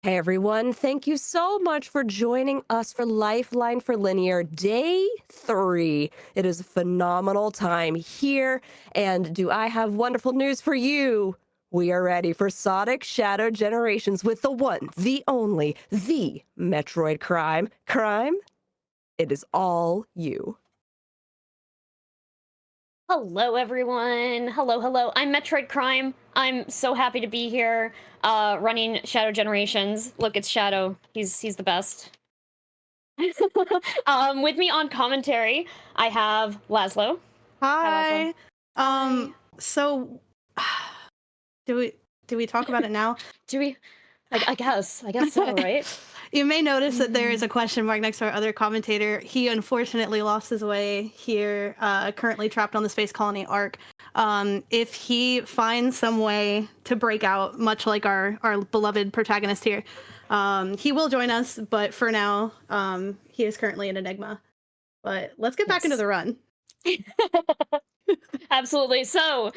Hey everyone, thank you so much for joining us for Lifeline for Linear Day 3. It is a phenomenal time here, and do I have wonderful news for you? We are ready for Sonic Shadow Generations with the one, the only, the Metroid Crime. Crime? It is all you. Hello, everyone. Hello. I'm Metroid Crime. I'm so happy to be here, running Shadow Generations. Look, it's Shadow. He's the best. With me on commentary, I have Laszlo. Hi, Laszlo. Hi. So do we talk about it now? Do we? I guess so, right? You may notice that there is a question mark next to our other commentator. He unfortunately lost his way here, currently trapped on the space colony Ark. If he finds some way to break out, much like our beloved protagonist here, he will join us, but for now, he is currently an enigma. But let's get back into the run. Absolutely. So,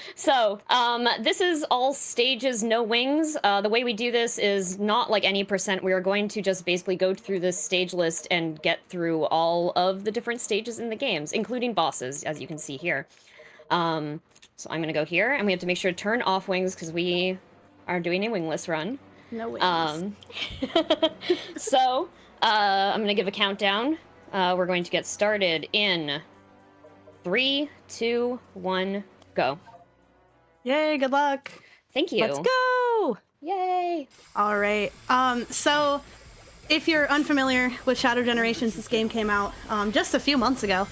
this is all stages, no wings. The way we do this is not like any percent. We are going to just basically go through this stage list and get through all of the different stages in the games, including bosses, as you can see here. So I'm going to go here, and we have to make sure to turn off wings because we are doing a wingless run. No wings. So, I'm going to give a countdown. We're going to get started in 3, 2, 1, go. Yay, good luck. Thank you. Let's go! Yay! All right. So if you're unfamiliar with Shadow Generations, this game came out just a few months ago.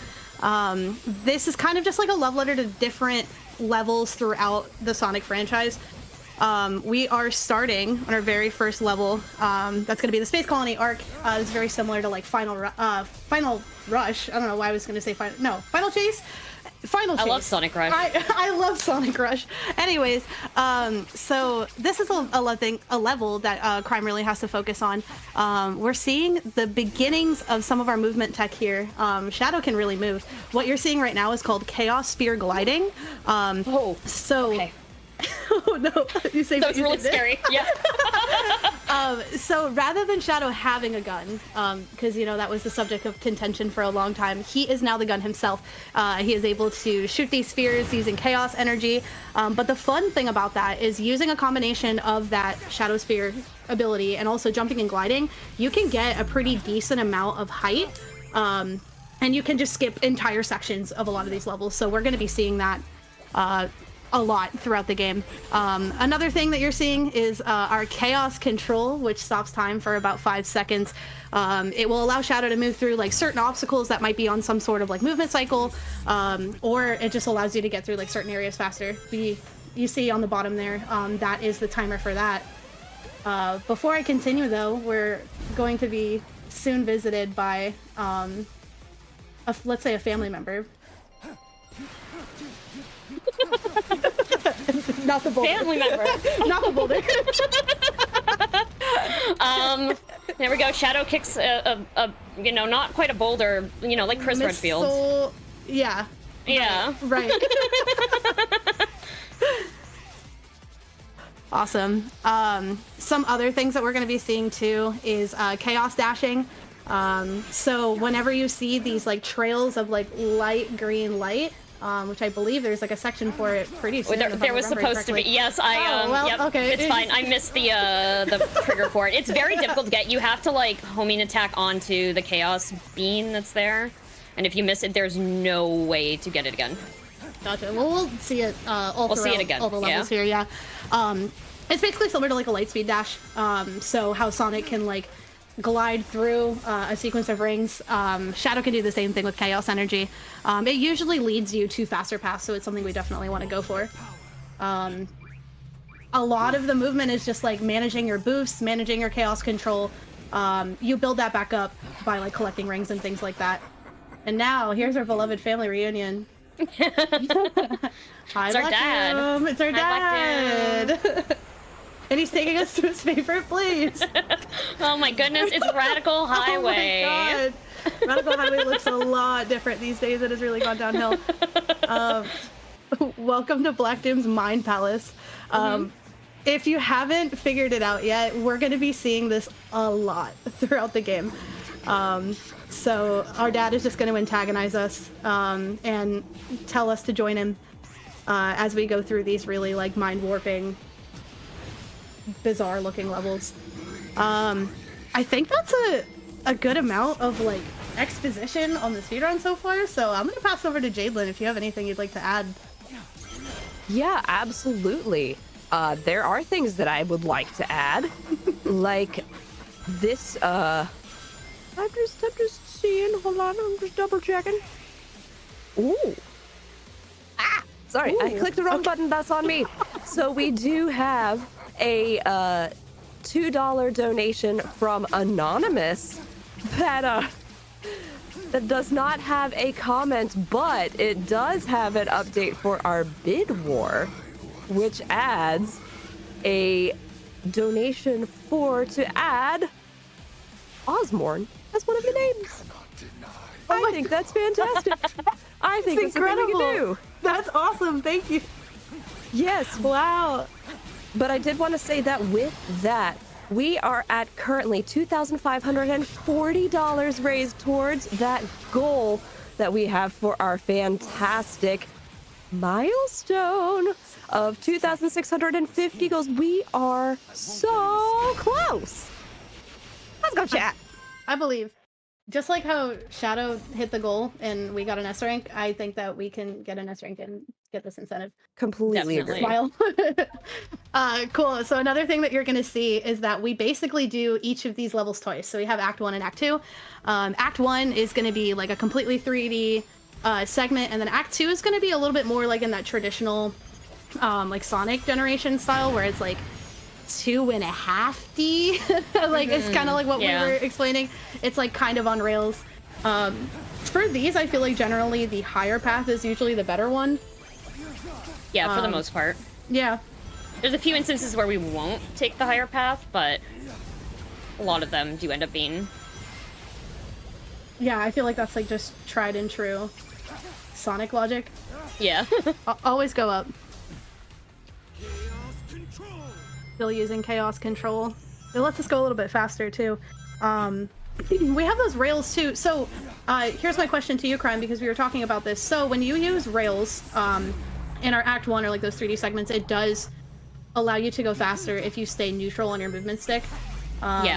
This is kind of just like a love letter to different levels throughout the Sonic franchise. We are starting on our very first level. That's going to be the Space Colony Arc. It's very similar to like Final Rush. I don't know why I was going to say Final Chase. Final Chase. I love Sonic Rush. I love Sonic Rush. Anyways, so this is a level that Crime really has to focus on. We're seeing the beginnings of some of our movement tech here. Shadow can really move. What you're seeing right now is called Chaos Spear Gliding. Okay. Oh no! You say that was really scary. Yeah. So rather than Shadow having a gun, because you know that was the subject of contention for a long time, he is now the gun himself. He is able to shoot these spheres using chaos energy. But the fun thing about that is using a combination of that Shadow Spear ability and also jumping and gliding, you can get a pretty decent amount of height, and you can just skip entire sections of a lot of these levels. So we're going to be seeing that a lot throughout the game. Another thing that you're seeing is our chaos control, which stops time for about 5 seconds. It will allow Shadow to move through like certain obstacles that might be on some sort of like movement cycle, or it just allows you to get through like certain areas faster. You see on the bottom there, that is the timer for that. Before I continue though, we're going to be soon visited by let's say a family member. Not the boulder. Family member. Not the boulder. There we go. Shadow kicks a not quite a boulder, like Chris Redfield. Yeah. Yeah. Right. Awesome. Some other things that we're going to be seeing too is chaos dashing. So whenever you see these like trails of like light green light, which I believe there's like a section for it pretty soon. There was supposed to be. Yes, yep, okay. It's fine. I missed the trigger for it. It's very difficult to get. You have to like homing attack onto the chaos beam that's there, and if you miss it, there's no way to get it again. Gotcha. Well, we'll see it all throughout all the levels here. Yeah. It's basically similar to like a light speed dash. So how Sonic can like glide through a sequence of rings. Shadow can do the same thing with chaos energy. It usually leads you to faster paths, so it's something we definitely want to go for. A lot of the movement is just like managing your boosts, managing your chaos control. You build that back up by like collecting rings and things like that. And now here's our beloved family reunion. Hi, it's our dad. It's our dad. And he's taking us to his favorite place. Oh my goodness, it's Radical Highway. Oh my god. Radical Highway looks a lot different these days. It has really gone downhill. Welcome to Black Doom's Mind Palace. if you haven't figured it out yet, we're going to be seeing this a lot throughout the game. So our dad is just going to antagonize us and tell us to join him as we go through these really like mind-warping, bizarre-looking levels. I think that's a good amount of like exposition on the speedrun so far, so I'm going to pass over to Jaidlyn if you have anything you'd like to add. Yeah, absolutely. There are things that I would like to add, like this. I'm just seeing. Hold on, I'm just double checking. Ooh. Ah, sorry, I clicked the wrong button. That's on me. So we do have a $2 donation from Anonymous that does not have a comment, but it does have an update for our bid war, which adds a donation to add Osmorn as one of the names. I think that's fantastic. I think it's something we can do. That's awesome. Thank you. Yes. Wow. But I did want to say that with that, we are at currently $2,540 raised towards that goal that we have for our fantastic milestone of 2,650 goals. We are so close. Let's go, chat. I believe. Just like how Shadow hit the goal and we got an S rank, I think that we can get an S rank and get this incentive. Completely agree. Smile. Cool. So another thing that you're going to see is that we basically do each of these levels twice. So we have Act 1 and Act 2. Act 1 is going to be like a completely 3D segment, and then Act 2 is going to be a little bit more like in that traditional like Sonic generation style where it's like 2.5D. Like it's kind of like what we were explaining. It's like kind of on rails. For these, I feel like generally the higher path is usually the better one. Yeah, for the most part. Yeah. There's a few instances where we won't take the higher path, but a lot of them do end up being. Yeah, I feel like that's like just tried and true Sonic logic. Yeah. Always go up. Still using chaos control. It lets us go a little bit faster too. We have those rails too. So here's my question to you, Crime, because we were talking about this. So when you use rails in our Act 1 or like those 3D segments, it does allow you to go faster if you stay neutral on your movement stick.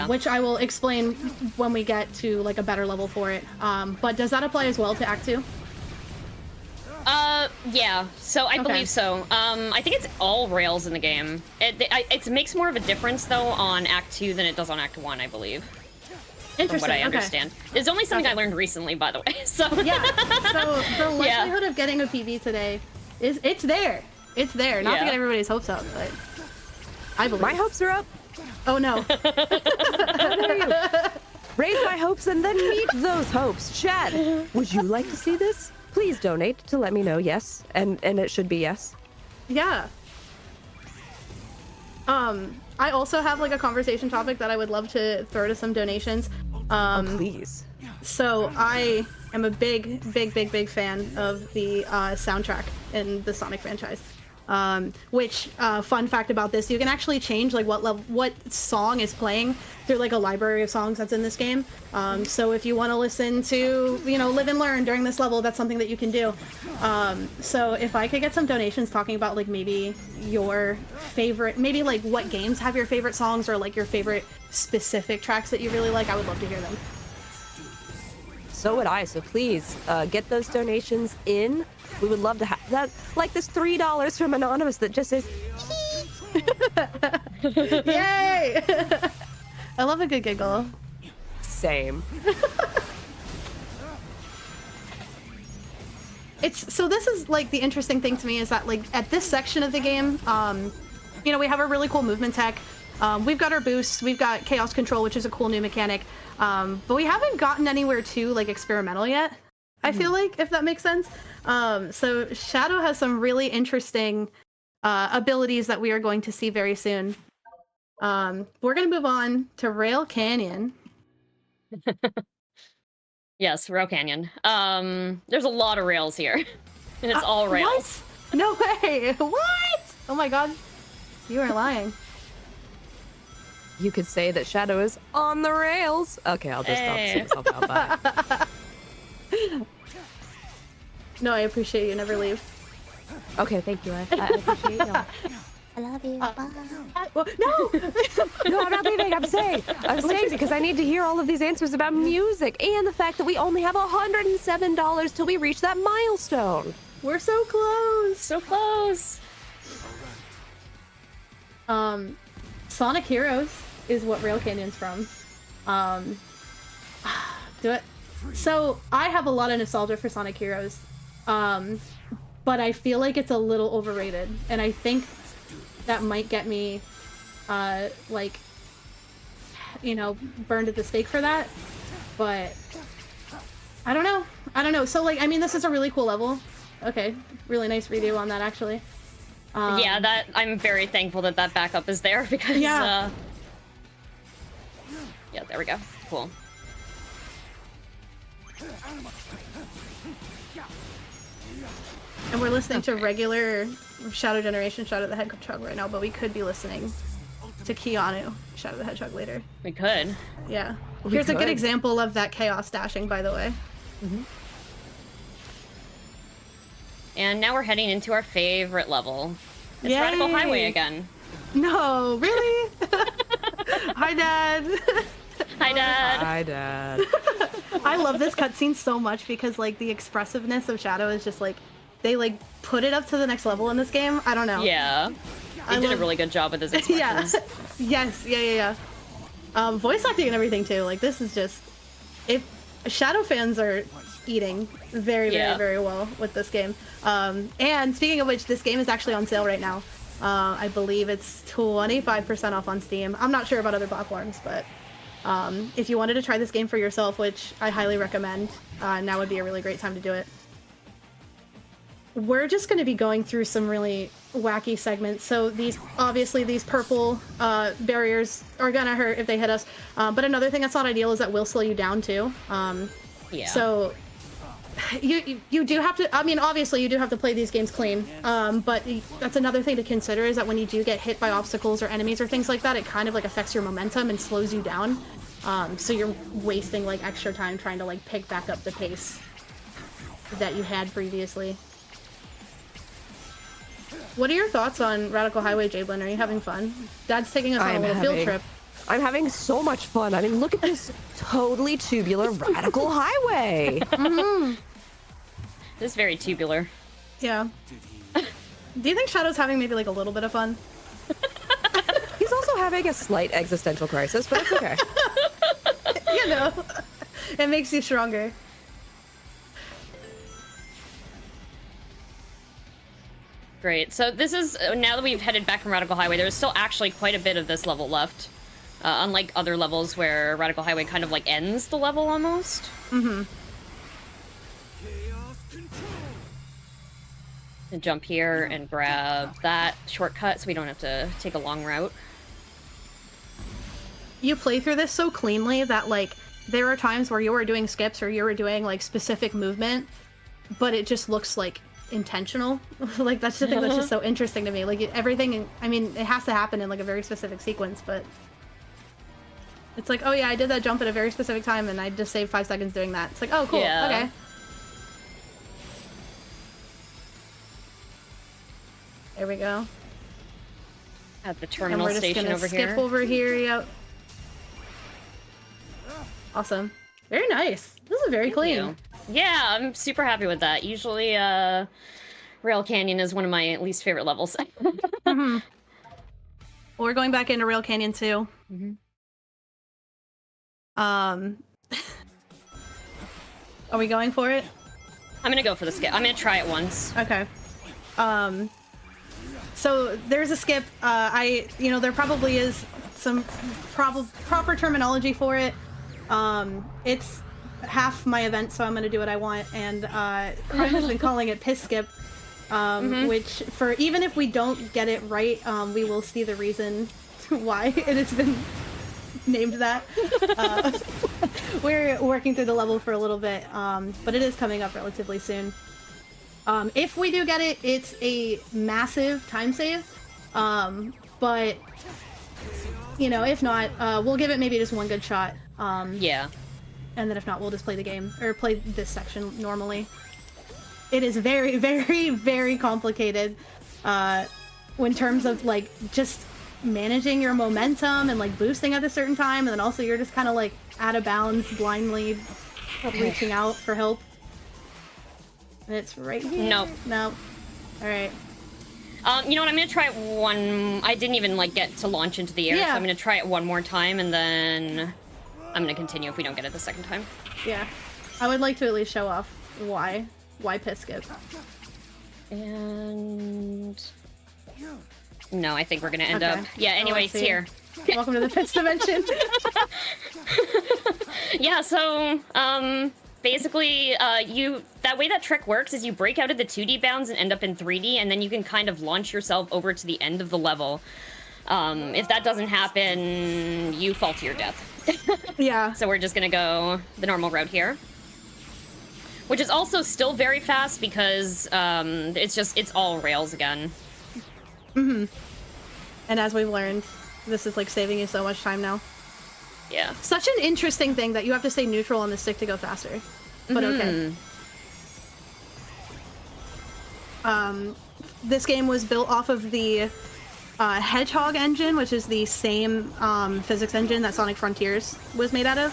Which I will explain when we get to like a better level for it. But does that apply as well to Act 2? Yeah, so I believe so. I think it's all rails in the game. It makes more of a difference, though, on Act 2 than it does on Act 1, I believe. Interesting, from what I understand. It's only something I learned recently, by the way, so... Yeah, so the likelihood of getting a PB today is... It's there. It's there. Not to get everybody's hopes up, but... I believe. My hopes are up. Oh, no. Raise my hopes and then meet those hopes. Chad, would you like to see this? Please donate to let me know, yes. And it should be yes. Yeah. I also have like a conversation topic that I would love to throw to some donations. Oh, please. So I am a big fan of the soundtrack in the Sonic franchise. Which fun fact about this, you can actually change like what song is playing through like a library of songs that's in this game. So if you want to listen to, you know, Live and Learn during this level, that's something that you can do. So if I could get some donations talking about like maybe your favorite, maybe like what games have your favorite songs or like your favorite specific tracks that you really like, I would love to hear them. So would I, so please get those donations in. We would love to have that, like this $3 from Anonymous that just says, yay! I love a good giggle. Same. So this is like the interesting thing to me is that like at this section of the game, you know, we have a really cool movement tech. We've got our boosts, we've got chaos control, which is a cool new mechanic. But we haven't gotten anywhere too like experimental yet. I feel like, if that makes sense. So Shadow has some really interesting abilities that we are going to see very soon. We're going to move on to Rail Canyon. Yes, Rail Canyon. There's a lot of rails here. And it's all rails. What? No way! What? Oh my god. You are lying. You could say that Shadow is on the rails. Okay, I'll just Hey. myself out by. No, I appreciate you. Never leave. Okay, thank you. I appreciate y'all. I love you. Bye. Well, no! No, I'm not leaving. I'm staying because I need to hear all of these answers about music and the fact that we only have $107 till we reach that milestone. We're so close. So close. Sonic Heroes is what Rail Canyon's from. Do it. So I have a lot of nostalgia for Sonic Heroes, but I feel like it's a little overrated, and I think that might get me, like, you know, burned at the stake for that. But I don't know. I don't know. So like, I mean, this is a really cool level. Okay, really nice redo on that actually. Yeah, that I'm very thankful that that backup is there because Yeah. Yeah, there we go. Cool. And we're listening to regular Shadow Generation Shadow the Hedgehog right now, but we could be listening to Keanu Shadow the Hedgehog later. We could. Yeah. We Here's a good could. example of that chaos dashing, by the way. And now we're heading into our favorite level. It's Radical Yay! Highway again. No, really? Hi, Dad. Hi, Dad. Hi, Dad. I love this cutscene so much because like the expressiveness of Shadow is just like they like put it up to the next level in this game. I don't know. Yeah. He I did a love- really good job with his Yeah. expressions. Yes. Yeah. Voice acting and everything too. Like this is just if Shadow fans are eating very Yeah. very well with this game. And speaking of which, this game is actually on sale right now. I believe it's 25% off on Steam. I'm not sure about other platforms, but if you wanted to try this game for yourself, which I highly recommend, now would be a really great time to do it. We're just going to be going through some really wacky segments. So these, obviously, these purple barriers are going to hurt if they hit us. But another thing that's not ideal is that will slow you down too. Yeah. So you do have to, I mean, obviously you do have to play these games clean. But that's another thing to consider is that when you do get hit by obstacles or enemies or things like that, it kind of like affects your momentum and slows you down. So you're wasting like extra time trying to like pick back up the pace that you had previously. What are your thoughts on Radical Highway, Jaidlyn? Are you having fun? Dad's taking us on a little field trip. I'm having so much fun. I mean, look at this totally tubular Radical Highway. This is very tubular. Yeah. Do you think Shadow's having maybe like a little bit of fun? He's also having a slight existential crisis, but it's okay. You know, it makes you stronger. Great. So this is, now that we've headed back from Radical Highway, there's still actually quite a bit of this level left. Unlike other levels where Radical Highway kind of like ends the level almost. Mm-hmm. And jump here and grab that shortcut so we don't have to take a long route. You play through this so cleanly that like there are times where you are doing skips or you are doing like specific movement, but it just looks like intentional. Like that's the thing that's just so interesting to me. Like everything, I mean, it has to happen in like a very specific sequence, but it's like, oh yeah, I did that jump at a very specific time and I just saved 5 seconds doing that. It's like, oh cool, Yeah. okay. There we go. At the And terminal we're just station gonna over skip here. over here, yep. Awesome. Very nice. This is very clean. You. Yeah, I'm super happy with that. Usually, Rail Canyon is one of my least favorite levels. Mm-hmm. Well, we're going back into Rail Canyon too. Mm-hmm. Are we going for it? I'm gonna go for the skip. I'm gonna try it once. Okay. So there's a skip. There probably is some proper terminology for it. It's half my event, so I'm gonna do what I want. And Crime has been calling it piss skip, which for even if we don't get it right, we will see the reason why it has been named that. We're working through the level for a little bit, but it is coming up relatively soon. If we do get it, it's a massive time save, but you know, if not, we'll give it maybe just one good shot. Yeah. And then if not, we'll just play the game or play this section normally. It is very, very, very complicated in terms of like just managing your momentum and like boosting at a certain time, and then also you're just kind of like out of bounds, blindly reaching out for help. And it's right here. Nope. Nope. All right. You know what? I'm gonna try it one. I didn't even like get to launch into the air, Yeah. so I'm gonna try it one more time, and then I'm gonna continue if we don't get it the second time. Yeah. I would like to at least show off why piss skip. And no, I think we're gonna end Okay. up. Yeah. Anyways, see. here. Welcome to the Pits dimension. Yeah. So basically, that way that trick works is you break out of the 2D bounds and end up in 3D, and then you can kind of launch yourself over to the end of the level. If that doesn't happen, you fall to your death. Yeah. So we're just gonna go the normal route here. Which is also still very fast because it's all rails again. Mm-hmm. And as we've learned, this is like saving you so much time now. Yeah. Such an interesting thing that you have to stay neutral on the stick to go faster. But okay. This game was built off of the Hedgehog engine, which is the same physics engine that Sonic Frontiers was made out of.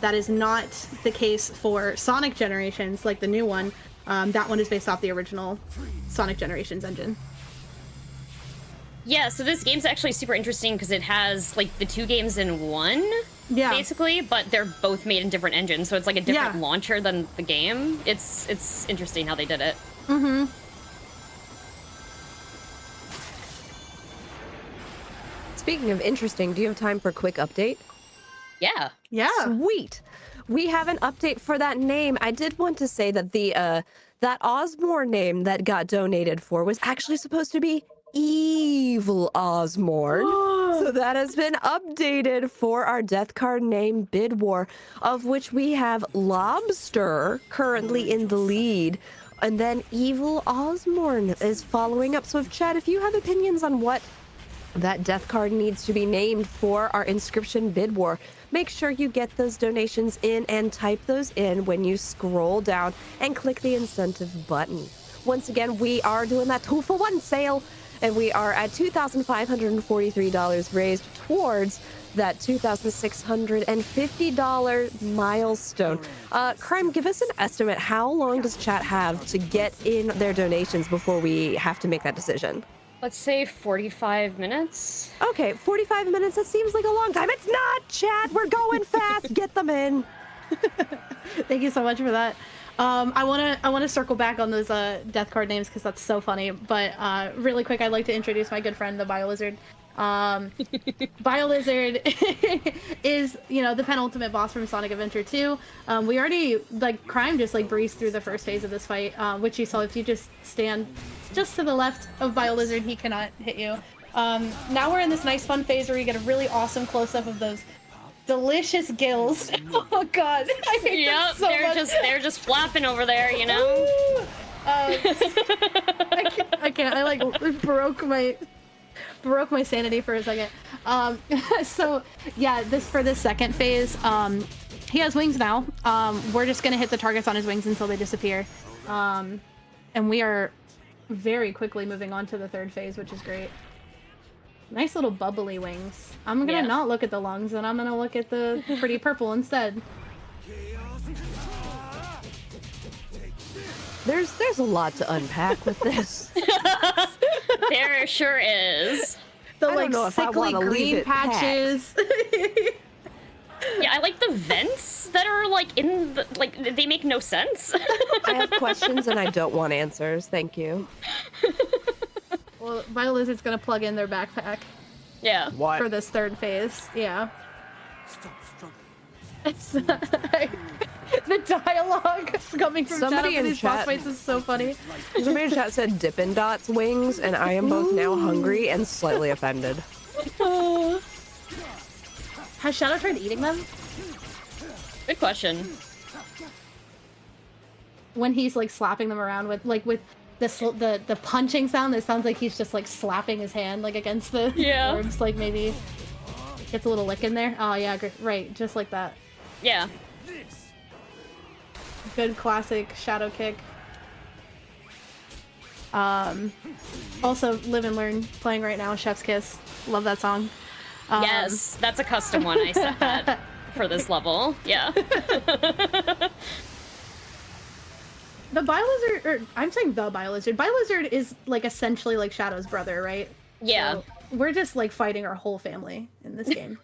That is not the case for Sonic Generations, like the new one. That one is based off the original Sonic Generations engine. Yeah, so this game's actually super interesting because it has like the two games in one, basically, but they're both made in different engines, so it's like a different launcher than the game. It's interesting how they did it. Mm-hmm. Speaking of interesting, do you have time for a quick update? Yeah. Yeah. Sweet. We have an update for that name. I did want to say that that Osmore name that got donated for was actually supposed to be Evil Osmorn. So that has been updated for our death card name Bid War, of which we have Lobster currently in the lead. And then Evil Osmorn is following up. So if you have opinions on what that death card needs to be named for our inscription Bid War, make sure you get those donations in and type those in when you scroll down and click the incentive button. Once again, we are doing that 2-for-1 sale, and we are at $2,543 raised towards that $2,650 milestone. Crime, give us an estimate. How long does chat have to get in their donations before we have to make that decision? Let's say 45 minutes. Okay, 45 minutes, that seems like a long time. It's not, chat! We're going fast! Get them in! Thank you so much for that. I wanna circle back on those death card names because that's so funny. But really quick, I'd like to introduce my good friend, the BioLizard. BioLizard is, the penultimate boss from Sonic Adventure 2. We already, Crime just breezed through the first phase of this fight, which you saw if you just stand just to the left of BioLizard, he cannot hit you. Now we're in this nice fun phase where you get a really awesome close-up of those delicious gills. Oh god, I hate them so much. They're just flapping over there, you know. I can't. I broke my sanity for a second. So yeah, for this second phase, he has wings now. We're just gonna hit the targets on his wings until they disappear, and we are very quickly moving on to the third phase, which is great. Nice little bubbly wings. I'm gonna not look at the lungs, and I'm gonna look at the pretty purple instead. There's a lot to unpack with this. There sure is. The sickly green patches. Yeah, I like the vents that are in the they make no sense. I have questions and I don't want answers. Thank you. Well, BioLizard's gonna plug in their backpack. Yeah. What? For this third phase. Yeah. Stop struggling. It's the dialogue coming from Somebody chat in for these chat- boss fights is so funny. Somebody in chat said Dippin' Dots wings, and I am both now hungry and slightly offended. Has Shadow tried eating them? Good question. When he's slapping them around with the punching sound. It sounds like he's just like slapping his hand like against the orbs. Like maybe gets a little lick in there. Oh yeah, right, just like that. Yeah. Good classic shadow kick. Also, Live and Learn playing right now. Chef's Kiss. Love that song. Yes, that's a custom one. I set that for this level. Yeah. The Bylizard, or I'm saying the Bylizard. Bylizard is like essentially like Shadow's brother, right? Yeah. So we're just like fighting our whole family in this game.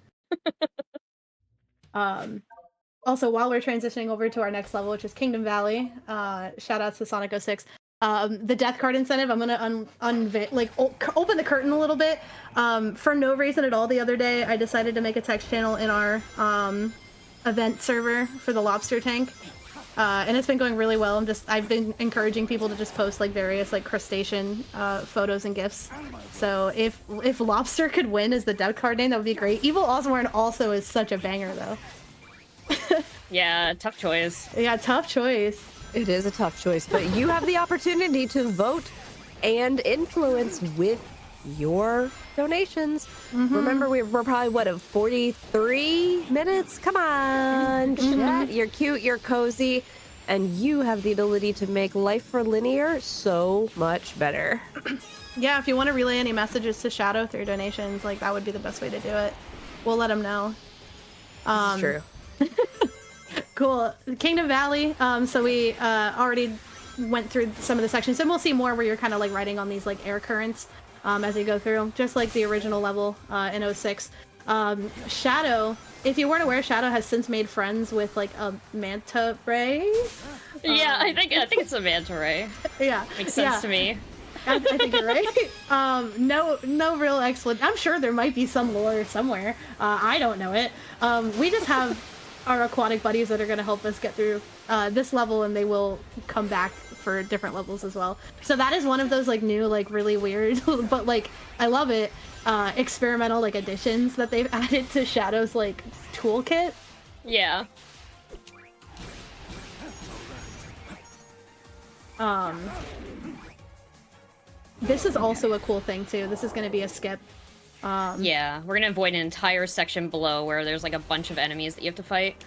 Also, while we're transitioning over to our next level, which is Kingdom Valley, shout outs to Sonic 06. The death card incentive, I'm gonna open the curtain a little bit. For no reason at all, the other day I decided to make a text channel in our event server for the lobster tank, and it's been going really well. I've been encouraging people to just post like various like crustacean photos and gifs. So if lobster could win as the death card name, that would be great. Evil Osborne also is such a banger though. Yeah, tough choice. Yeah, tough choice. It is a tough choice, but you have the opportunity to vote and influence with your donations. Remember, we're probably, what, at 43 minutes? Come on, chat. You're cute, you're cozy, and you have the ability to make Life for Linear so much better. Yeah, if you want to relay any messages to Shadow through donations, like that would be the best way to do it. We'll let him know. It's true. Cool. Kingdom Valley. So we already went through some of the sections, and we'll see more where you're kind of like riding on these like air currents as you go through, just like the original level in 06. Shadow, if you weren't aware, Shadow has since made friends with like a manta ray. Yeah, I think it's a manta ray. Yeah, Makes sense to me. I think you're right. No real explanation. I'm sure there might be some lore somewhere. I don't know it. We just have our aquatic buddies that are going to help us get through this level, and they will come back for different levels as well. So that is one of those like new, like really weird, but like I love it, experimental like additions that they've added to Shadow's like toolkit. Yeah. This is also a cool thing too. This is going to be a skip. Yeah, we're gonna avoid an entire section below where there's like a bunch of enemies that you have to fight.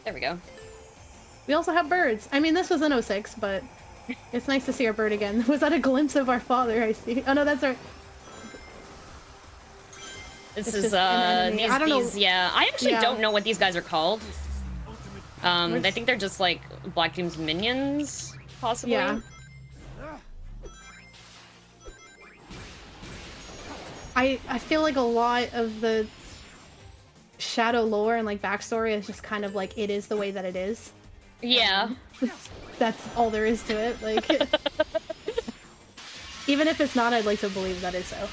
There we go. We also have birds. I mean, this was in 06, but it's nice to see our bird again. Was that a glimpse of our father? I see. Oh no, that's our. This It's is just an enemy. I don't know. yeah. I actually Yeah. don't know what these guys are called. I think they're just like Black Doom's minions, possibly. Yeah. I feel like a lot of the Shadow lore and like backstory is just kind of like it is the way that it is. Yeah. That's all there is to it. Like, even if it's not, I'd like to believe that is so.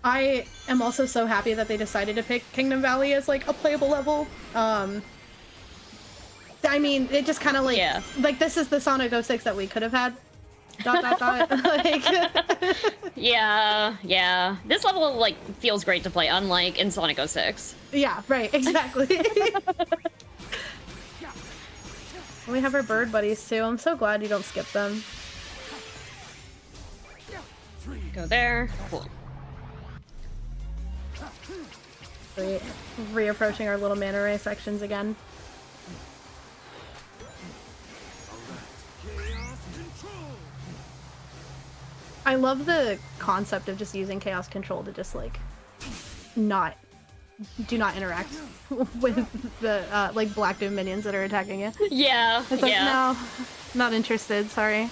I am also so happy that they decided to pick Kingdom Valley as like a playable level. I mean, it just kind of like like this is the Sonic 06 that we could have had. ... Like, yeah. This level like feels great to play, unlike in Sonic 06. yeah, right, exactly. We have our bird buddies too. I'm so glad you don't skip them. Go there. Cool. Reapproaching our little manta ray sections again. I love the concept of just using chaos control to just like do not interact with the like Black Doom minions that are attacking you. Yeah. It's like, no, not interested, sorry.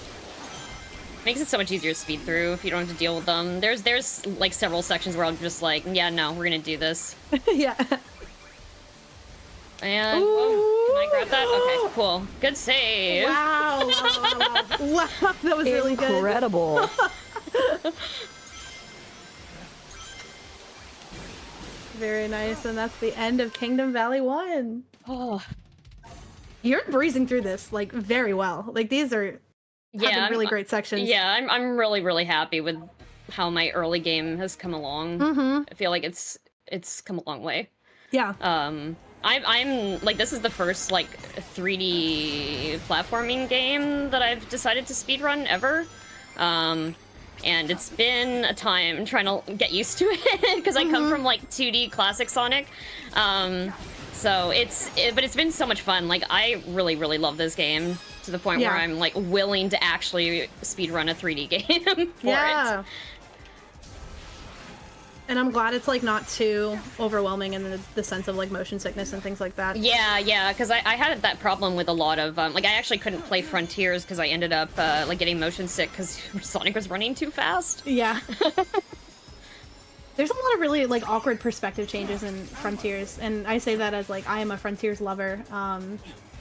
Makes it so much easier to speed through if you don't have to deal with them. There's like several sections where I'm just like, yeah, no, we're gonna do this. Yeah. And oh, can I grab that? Okay, cool. Good save. Wow, wow, that was really good. Incredible. Very nice, and that's the end of Kingdom Valley 1. Oh. You're breezing through this like very well. Like these are really great sections. Yeah, I'm really happy with how my early game has come along. I feel like it's come a long way. Yeah. I'm like, this is the first like 3D platforming game that I've decided to speedrun ever. And it's been a time trying to get used to it because I come from like 2D classic Sonic. So but it's been so much fun. Like, I really, really love this game to the point where I'm like willing to actually speedrun a 3D game for it. And I'm glad it's like not too overwhelming in the sense of like motion sickness and things like that. Yeah, because I had that problem with a lot of like, I actually couldn't play Frontiers because I ended up like getting motion sick because Sonic was running too fast. Yeah. There's a lot of really like awkward perspective changes in Frontiers, and I say that as like I am a Frontiers lover.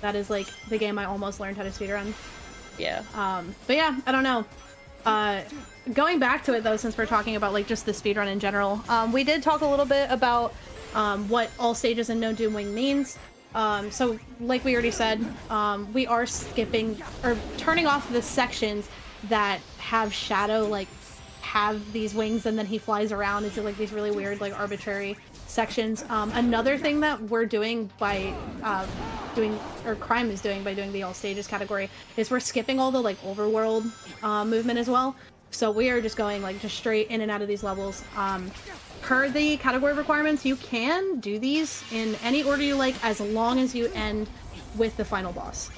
That is like the game I almost learned how to speedrun. Yeah. But yeah, I don't know. Going back to it though, since we're talking about like just the speedrun in general, we did talk a little bit about what all stages in No Doom Wing means. So like we already said, we are skipping or turning off the sections that have Shadow like have these wings and then he flies around into like these really weird like arbitrary sections. Another thing that we're doing by Crime is doing by doing the all stages category is we're skipping all the like overworld movement as well. So we are just going like just straight in and out of these levels. Per the category requirements, you can do these in any order you like as long as you end with the final boss.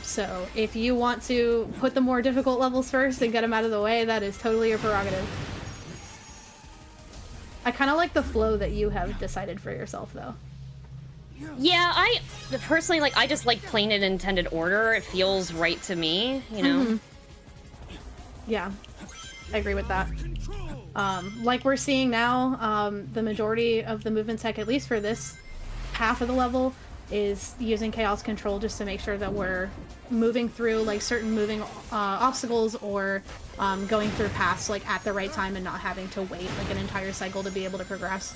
So if you want to put the more difficult levels first and get them out of the way, that is totally your prerogative. I kind of like the flow that you have decided for yourself though. Yeah, I personally like, I just like playing it in intended order. It feels right to me, you know? Yeah, I agree with that. Like we're seeing now, the majority of the movement tech, at least for this half of the level, is using chaos control just to make sure that we're moving through like certain moving obstacles or going through paths like at the right time and not having to wait like an entire cycle to be able to progress.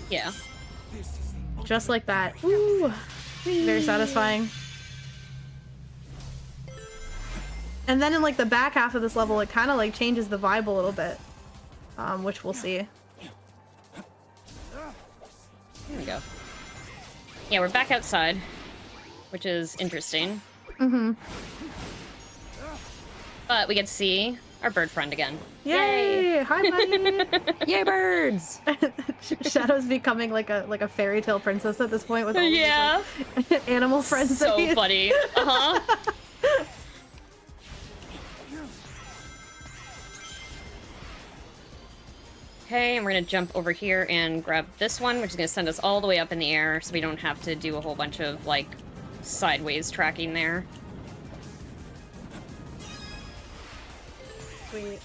Yeah. Just like that. Ooh, very satisfying. And then in like the back half of this level, it kind of like changes the vibe a little bit, which we'll see. There we go. Yeah, we're back outside, which is interesting. But we get to see our bird friend again. Yay! Hi, buddy! Yay, birds! Shadow's becoming like a fairy tale princess at this point with all these like, animal friends. So funny. Okay, and we're gonna jump over here and grab this one, which is gonna send us all the way up in the air, so we don't have to do a whole bunch of, like, sideways tracking there. Sweet.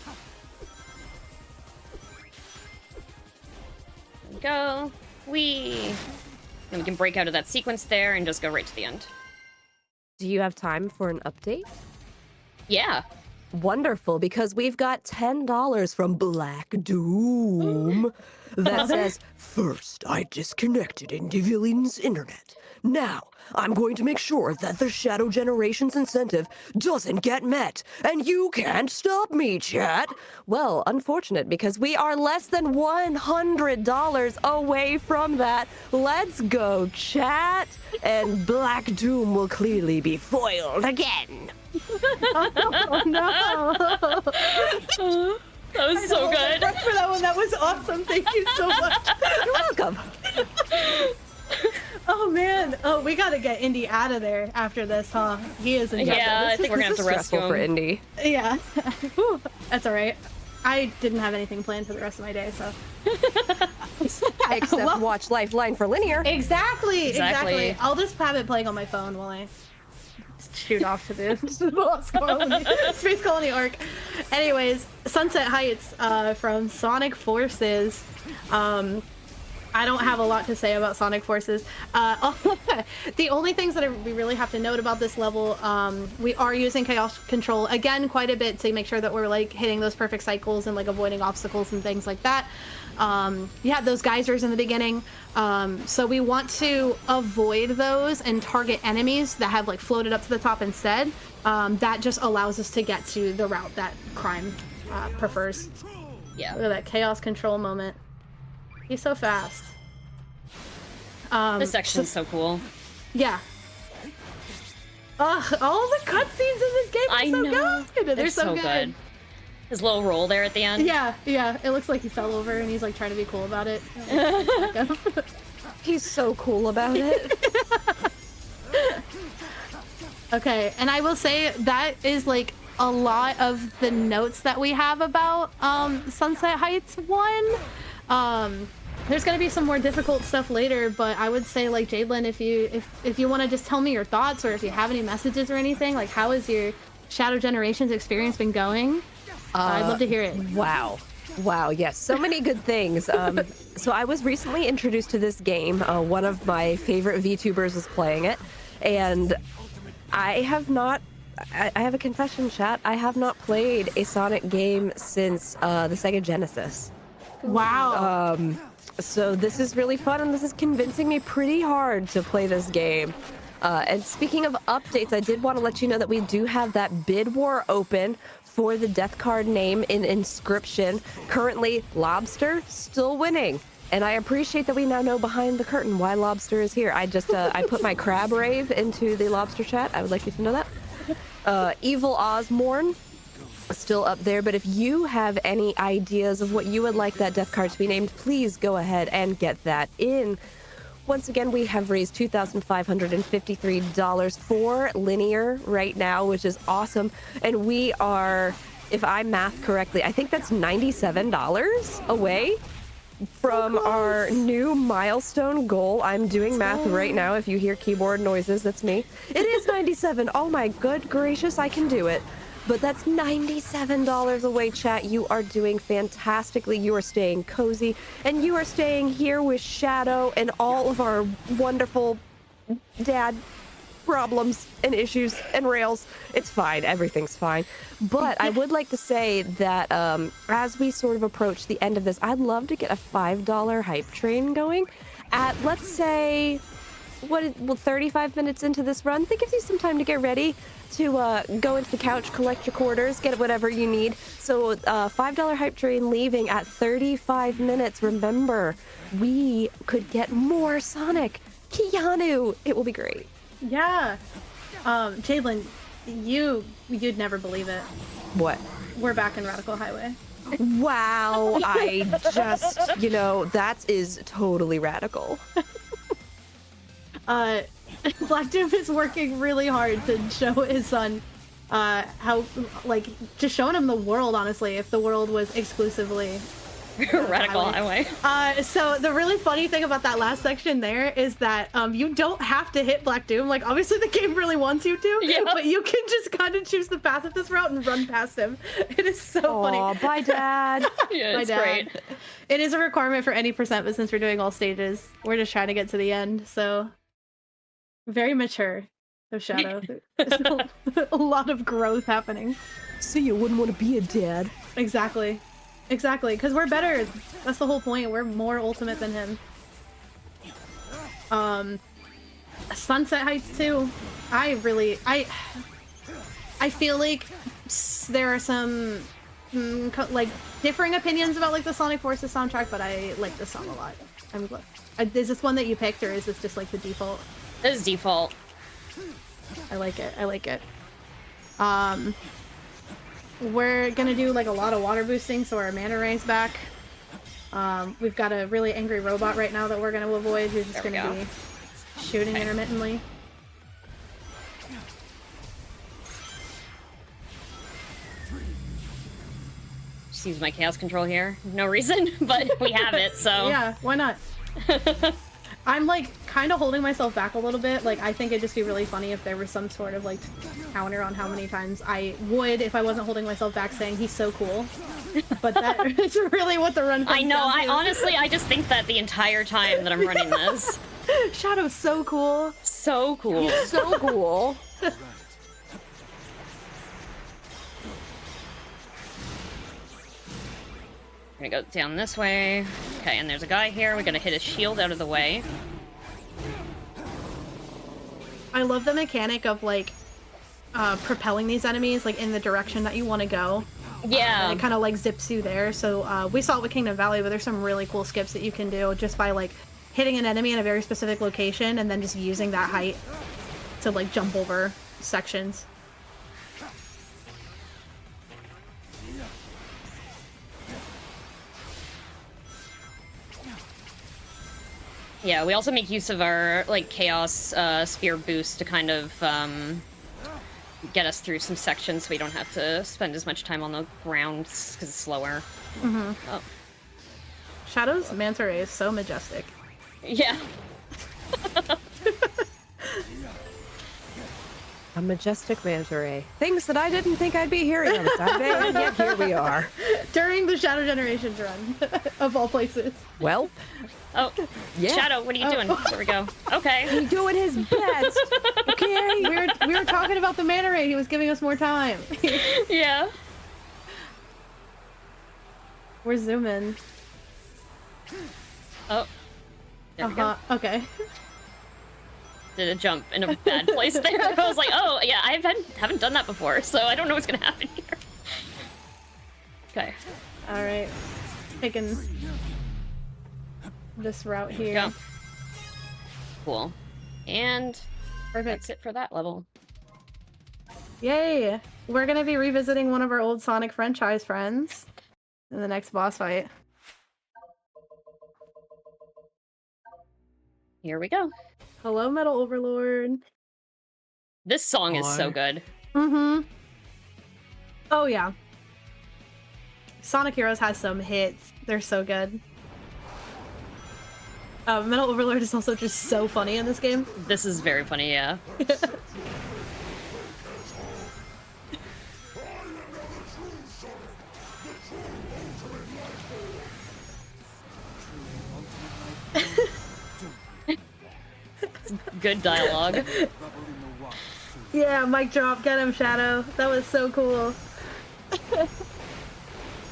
There we go. Whee! Then we can break out of that sequence there and just go right to the end. Do you have time for an update? Yeah. Wonderful, because we've got $10 from Black Doom that says, "First, I disconnected IndyVillain's internet. Now, I'm going to make sure that the Shadow Generations incentive doesn't get met, and you can't stop me, chat." Well, unfortunate, because we are less than $100 away from that. Let's go, chat, and Black Doom will clearly be foiled again. Oh no! That was so good. Thanks for that one. That was awesome. Thank you so much. You're welcome. Oh man. Oh, we gotta get Indy out of there after this, huh? He is in Yeah, I think we're gonna have to rescue stressful for him. Indy. Yeah. Whew. That's all right. I didn't have anything planned for the rest of my day, so. Except watch Lifeline for Linear. Exactly. Exactly. I'll just have it playing on my phone while I shoot off to the Lost Colony, Space Colony arc. Anyways, Sunset Heights from Sonic Forces. I don't have a lot to say about Sonic Forces. The only things that we really have to note about this level, we are using chaos control again quite a bit to make sure that we're like hitting those perfect cycles and like avoiding obstacles and things like that. You had those geysers in the beginning, so we want to avoid those and target enemies that have like floated up to the top instead. That just allows us to get to the route that Crime prefers. Yeah. Look at that chaos control moment. He's so fast. This section's so cool. Yeah. Ugh, all the cutscenes in this game are I so know. good. They're so good. His little roll there at the end. Yeah. It looks like he fell over and he's like trying to be cool about it. He's so cool about it. Okay, and I will say that is like a lot of the notes that we have about Sunset Heights 1. There's gonna be some more difficult stuff later, but I would say, like, Jaidlyn, if you want to just tell me your thoughts, or if you have any messages or anything, like, how has your Shadow Generations experience been going? I'd love to hear it. Wow, yes, so many good things. So I was recently introduced to this game. One of my favorite VTubers was playing it, and I have a confession, chat. I have not played a Sonic game since the Sega Genesis. Wow. So this is really fun, and this is convincing me pretty hard to play this game. And speaking of updates, I did want to let you know that we do have that bid war open for the death card name in Inscription. Currently, Lobster still winning. And I appreciate that we now know behind the curtain why Lobster is here. I just, I put my crab rave into the Lobster chat. I would like you to know that. Evil Osmorn still up there, but if you have any ideas of what you would like that death card to be named, please go ahead and get that in. Once again, we have raised $2,553 for Linear right now, which is awesome. And we are, if I math correctly, I think that's $97 away from our new milestone goal. I'm doing math right now. If you hear keyboard noises, that's me. It is 97. Oh my good gracious, I can do it. But that's $97 away, chat. You are doing fantastically. You are staying cozy, and you are staying here with Shadow and all of our wonderful dad problems and issues and rails. It's fine. Everything's fine. But I would like to say that as we sort of approach the end of this, I'd love to get a $5 hype train going at, let's say, 35 minutes into this run. That gives you some time to get ready to go into the couch, collect your quarters, get whatever you need. So $5 hype train leaving at 35 minutes. Remember, we could get more Sonic. Keanu, it will be great. Yeah. Jaidlyn, you'd never believe it. What? We're back in Radical Highway. Wow, I just, that is totally radical. Black Doom is working really hard to show his son how, like, just showing him the world, honestly, if the world was exclusively Radical Highway. So the really funny thing about that last section there is that you don't have to hit Black Doom. Like, obviously the game really wants you to, yeah, but you can just kind of choose the path of this route and run past him. It is so funny. Oh, bye, Dad. Yeah, it's great. It is a requirement for any percent, but since we're doing all stages, we're just trying to get to the end, so... Very mature of Shadow. There's a lot of growth happening. So you wouldn't want to be a dad. Exactly, because we're better. That's the whole point. We're more ultimate than him. Sunset Heights too. I feel like there are some like differing opinions about like the Sonic Forces soundtrack, but I like this song a lot. I'm glad. Is this one that you picked, or is this just like the default? This is default. I like it. We're gonna do like a lot of water boosting, so our mana rank's back. We've got a really angry robot right now that we're gonna avoid, who's just gonna be shooting intermittently. Just use my chaos control here. No reason, but we have it, so. Yeah, why not? I'm like kind of holding myself back a little bit. Like, I think it'd just be really funny if there was some sort of like counter on how many times I would, if I wasn't holding myself back, saying he's so cool. But that is really what the run comes I know. down to. I honestly, I just think that the entire time that I'm running this. Shadow's so cool. So cool. So cool. We're gonna go down this way. Okay, and there's a guy here. We're gonna hit his shield out of the way. I love the mechanic of like propelling these enemies like in the direction that you want to go. Yeah. And it kind of like zips you there. So we saw it with Kingdom Valley, but there's some really cool skips that you can do just by like hitting an enemy in a very specific location and then just using that height to like jump over sections. Yeah, we also make use of our like chaos spear boost to kind of get us through some sections so we don't have to spend as much time on the ground because it's slower. Mm-hmm. Oh. Shadow's manta ray is so majestic. Yeah. A majestic manta ray. Things that I didn't think I'd be hearing on the Saturday, and yet here we are. During the Shadow Generations run, of all places. Well, Oh, yeah. Shadow, what are you doing? There we go. Okay. He's doing his best. Okay. We were talking about the manta ray. He was giving us more time. Yeah. We're zooming. Oh. There we go. Okay. Did a jump in a bad place there. I was like, oh, yeah, I haven't done that before, so I don't know what's gonna happen here. Okay. All right. Taking this route here. Go. Cool. And Perfect. that's it for that level. Yay! We're gonna be revisiting one of our old Sonic franchise friends in the next boss fight. Here we go. Hello, Metal Overlord. This song is so good. Mm-hmm. Oh yeah. Sonic Heroes has some hits. They're so good. Metal Overlord is also just so funny in this game. This is very funny, yeah. Good dialogue. Yeah, mic drop. Get him, Shadow. That was so cool.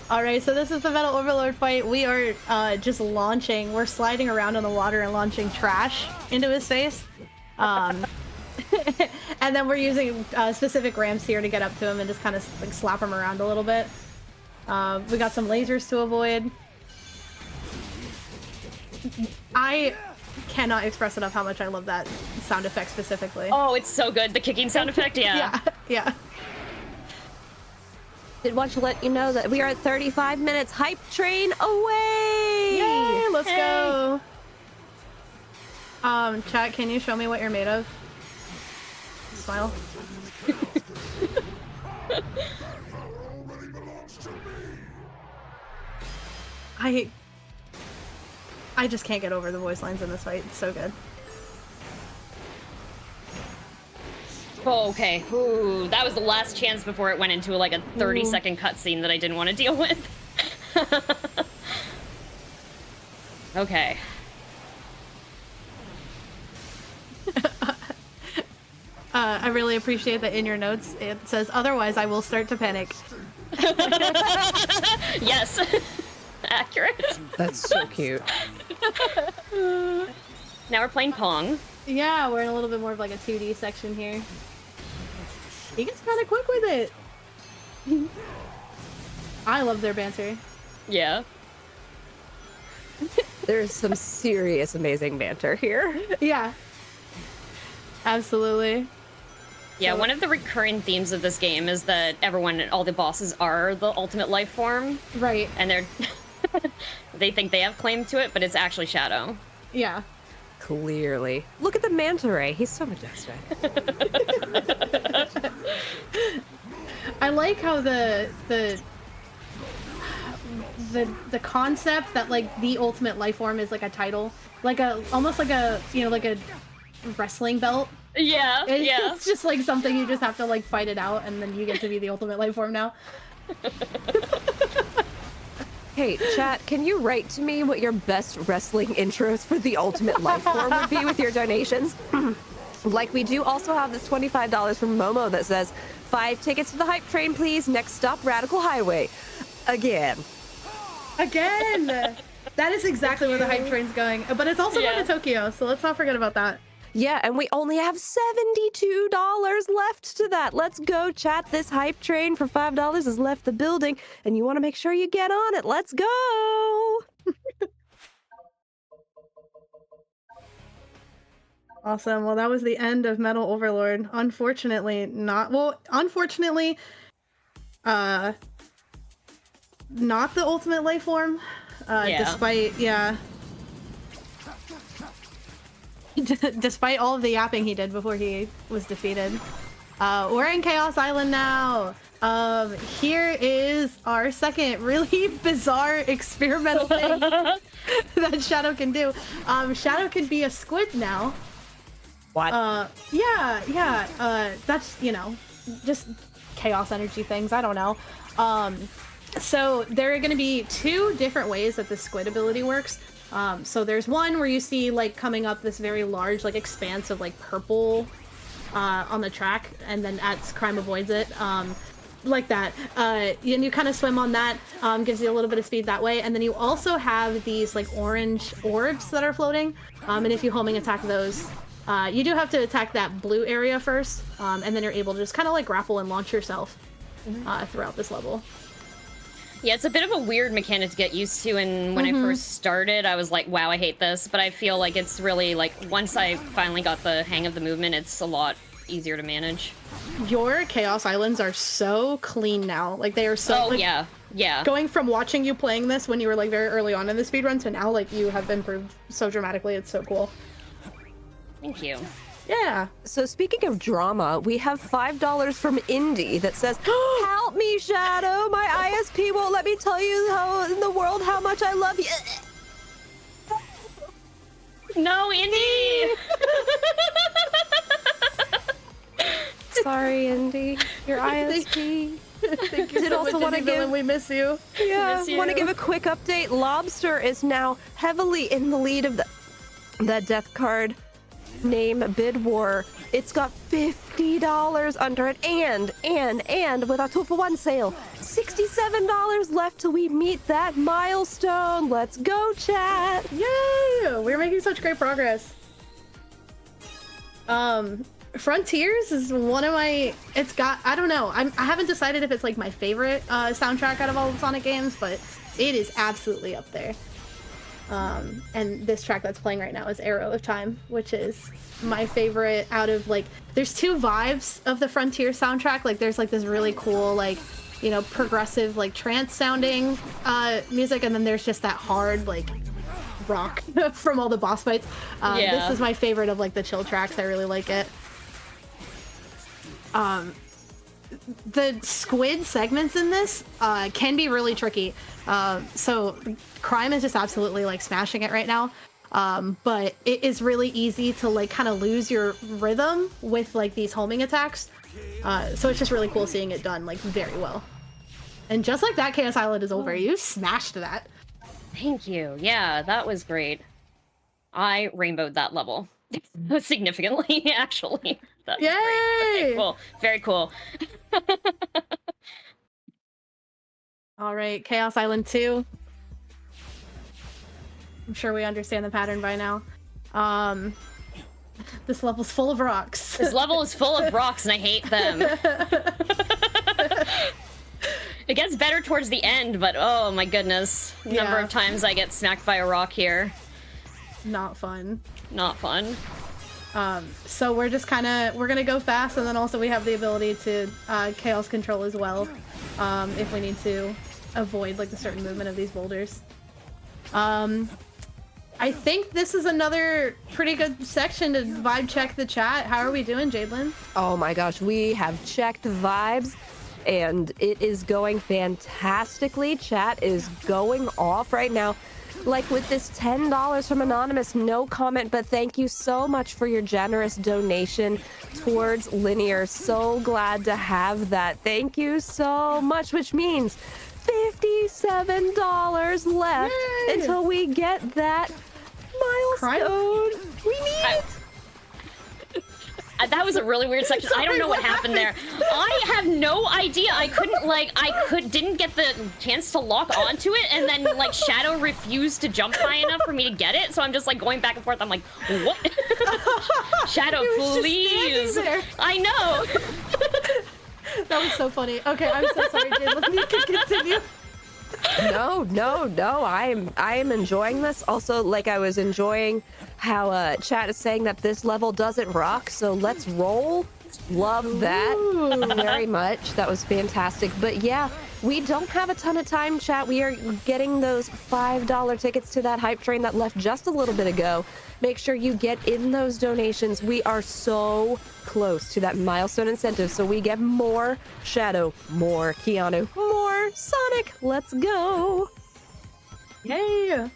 Alright, so this is the Metal Overlord fight. We are just launching. We're sliding around in the water and launching trash into his face. And then we're using specific ramps here to get up to him and just kind of like slap him around a little bit. We got some lasers to avoid. I cannot express enough how much I love that sound effect specifically. Oh, it's so good. The kicking sound effect, yeah. Yeah. Did want to let you know that we are at 35 minutes hype train away. Yay, let's Hey. go. Chat, can you show me what you're made of? Smile. I just can't get over the voice lines in this fight. It's so good. Oh, okay. Ooh, that was the last chance before it went into like a 30-second cutscene that I didn't want to deal with. Okay. I really appreciate that in your notes it says, otherwise I will start to panic. Yes. Accurate. That's so cute. Now we're playing Pong. Yeah, we're in a little bit more of like a 2D section here. He gets kind of quick with it. I love their banter. Yeah. There's some serious amazing banter here. Yeah. Absolutely. Yeah, one of the recurring themes of this game is that all the bosses are the ultimate life form. Right. And they're they think they have claim to it, but it's actually Shadow. Yeah. Clearly. Look at the manta ray. He's so majestic. I like how the concept that like the ultimate life form is like a title, like almost like a like a wrestling belt. Yeah, yeah. It's just like something you just have to like fight it out, and then you get to be the ultimate life form now. Hey, chat, can you write to me what your best wrestling intros for the ultimate life form would be with your donations? Like, we do also have this $25 from Momo that says, 5 tickets to the hype train, please. Next stop, Radical Highway. Again. That is exactly where the hype train's going. But it's also going to Tokyo, so let's not forget about that. Yeah, and we only have $72 left to that. Let's go, chat. This hype train for $5 has left the building, and you want to make sure you get on it. Let's go! Awesome. Well, that was the end of Metal Overlord. Unfortunately, not well. Unfortunately, not the ultimate life form. Despite despite all of the yapping he did before he was defeated. We're in Chaos Island now. Here is our second really bizarre experimental thing that Shadow can do. Shadow can be a squid now. What? That's, you know, just chaos energy things. I don't know. So there are going to be two different ways that the squid ability works. So there's one where you see like coming up this very large like expanse of like purple on the track, and then as Crime avoids it, like that. And you kind of swim on that, gives you a little bit of speed that way. And then you also have these like orange orbs that are floating, and if you homing attack those, you do have to attack that blue area first, and then you're able to just kind of like grapple and launch yourself throughout this level. Yeah, it's a bit of a weird mechanic to get used to, and when I first started, I was like, wow, I hate this, but I feel like it's really, like, once I finally got the hang of the movement, it's a lot easier to manage. Your Chaos Islands are so clean now. Like, they are so... Oh, like, yeah. Going from watching you playing this when you were, like, very early on in the speedrun to now, like, you have improved so dramatically. It's so cool. Thank you. Yeah. So speaking of drama, we have $5 from Indy that says, "Help me, Shadow! My ISP won't let me tell you how in the world how much I love you." No, Indy! Sorry, Indy. Your ISP. Thank you Did so also much, wanna IndyVillain. give- We miss you. Yeah, Miss you. want to give a quick update. Lobster is now heavily in the lead of the death card name bid war. It's got $50 under it, and with our 2-for-1 sale, $67 left till we meet that milestone. Let's go, chat. Yay! We're making such great progress. Frontiers is one of my... It's got... I don't know. I haven't decided if it's like my favorite soundtrack out of all the Sonic games, but it is absolutely up there. And this track that's playing right now is Arrow of Time, which is my favorite out of, like, there's two vibes of the Frontier soundtrack. Like, there's like this really cool, like, you know, progressive, like, trance sounding music, and then there's just that hard, like, rock from all the boss fights. Yeah. This is my favorite of, like, the chill tracks. I really like it. The squid segments in this can be really tricky. So Crime is just absolutely like smashing it right now. But it is really easy to like kind of lose your rhythm with like these homing attacks. So it's just really cool seeing it done like very well. And just like that, Chaos Island is over. You smashed that. Thank you. Yeah, that was great. I rainbowed that level. Significantly, actually. That's Yay! great. Okay, cool. Very cool. All right, Chaos Island 2. I'm sure we understand the pattern by now. This level's full of rocks. This level is full of rocks and I hate them. It gets better towards the end, but oh my goodness. The number Yeah. of times I get smacked by a rock here. Not fun. Not fun. So we're just kind of, we're gonna go fast, and then also we have the ability to chaos control as well, if we need to avoid like the certain movement of these boulders. I think this is another pretty good section to vibe check the chat. How are we doing, Jaidlyn? Oh my gosh, we have checked vibes and it is going fantastically. Chat is going off right now. Like with this $10 from Anonymous, no comment, but thank you so much for your generous donation towards Linear. So glad to have that. Thank you so much, which means $57 left Yay! until we get that milestone. We need it. That was a really weird section. I don't know what happened there. I have no idea. I couldn't didn't get the chance to lock onto it, and then like Shadow refused to jump high enough for me to get it. So I'm just like going back and forth. I'm like, what? Shadow, please. I know. That was so funny. Okay, I'm so sorry, Jaidlyn. You can continue. No. I am enjoying this. Also, like I was enjoying how chat is saying that this level doesn't rock. So let's roll. Love that very much. That was fantastic. But yeah, we don't have a ton of time, chat. We are getting those $5 tickets to that hype train that left just a little bit ago. Make sure you get in those donations. We are so close to that milestone incentive, so we get more Shadow, more Keanu, more Sonic. Let's go. Yay!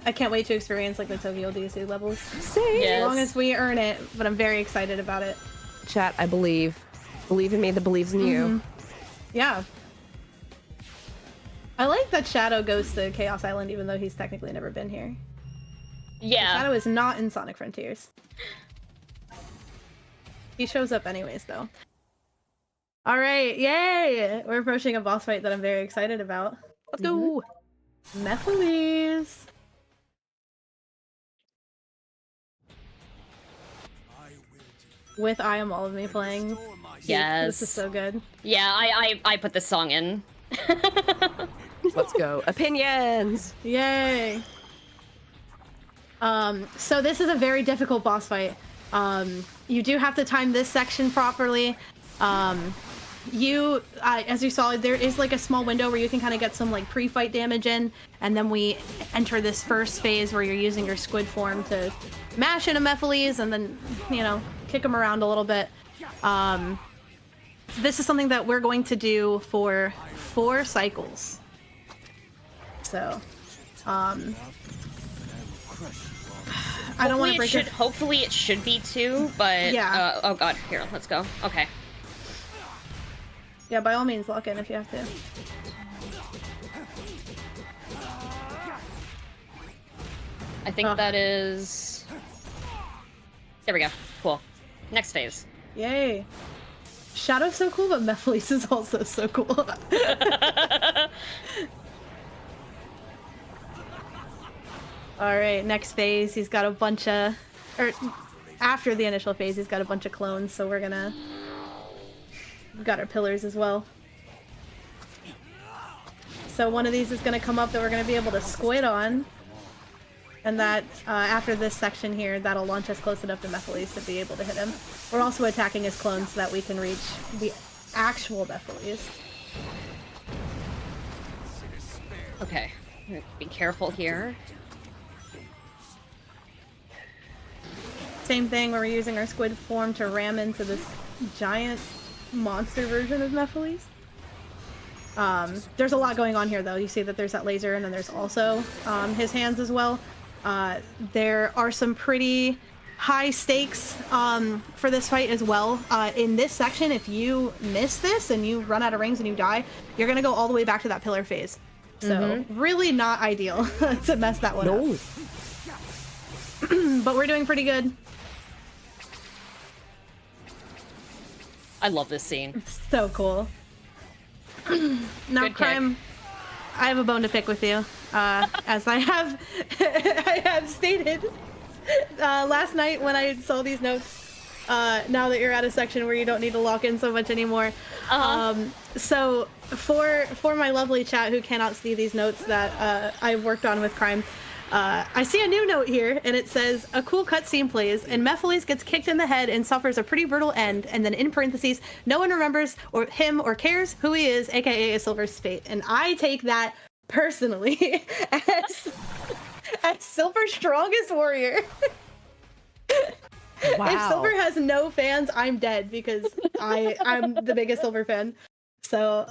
I can't wait to experience like the Tokyo DC levels. Same. Yes. As long as we earn it, but I'm very excited about it. Chat, I believe. Believe in me that believes in you. Yeah. I like that Shadow goes to Chaos Island even though he's technically never been here. Yeah. Shadow is not in Sonic Frontiers. He shows up anyways, though. Alright, yay! We're approaching a boss fight that I'm very excited about. Let's go! Mephiles! With I Am All of Me playing. Yes. This is so good. Yeah, I put this song in. Let's go. Opinions! Yay! So this is a very difficult boss fight. You do have to time this section properly. As you saw, there is like a small window where you can kind of get some like pre-fight damage in, and then we enter this first phase where you're using your squid form to mash into Mephiles and then, you know, kick them around a little bit. This is something that we're going to do for 4 cycles. So, I don't want to break it. Hopefully it should be 2, but Yeah. oh god, here, let's go. Okay. Yeah, by all means, lock in if you have to. I think that is... There we go. Cool. Next phase. Yay. Shadow's so cool, but Mephiles is also so cool. Alright, next phase, he's got a bunch of... Or, after the initial phase, he's got a bunch of clones, so we're gonna... We've got our pillars as well. So one of these is gonna come up that we're gonna be able to squid on. And that, after this section here, that'll launch us close enough to Mephiles to be able to hit him. We're also attacking his clones so that we can reach the actual Mephiles. Okay. Be careful here. Same thing where we're using our squid form to ram into this giant monster version of Mephiles. There's a lot going on here though. You see that there's that laser and then there's also his hands as well. There are some pretty high stakes for this fight as well. In this section, if you miss this and you run out of rings and you die, you're gonna go all the way back to that pillar phase. So really not ideal to mess that one up. But we're doing pretty good. I love this scene. So cool. Now, Good Crime, I have a bone to pick with you. As I have, I have stated last night when I saw these notes. Now that you're at a section where you don't need to lock in so much anymore. So for my lovely chat who cannot see these notes that I've worked on with Crime, I see a new note here, and it says, a cool cutscene plays, and Mephiles gets kicked in the head and suffers a pretty brutal end, and then in parentheses, no one remembers him or cares who he is, aka a Silver's fate. And I take that personally as Silver's strongest warrior. Wow. If Silver has no fans, I'm dead, because I'm the biggest Silver fan. So,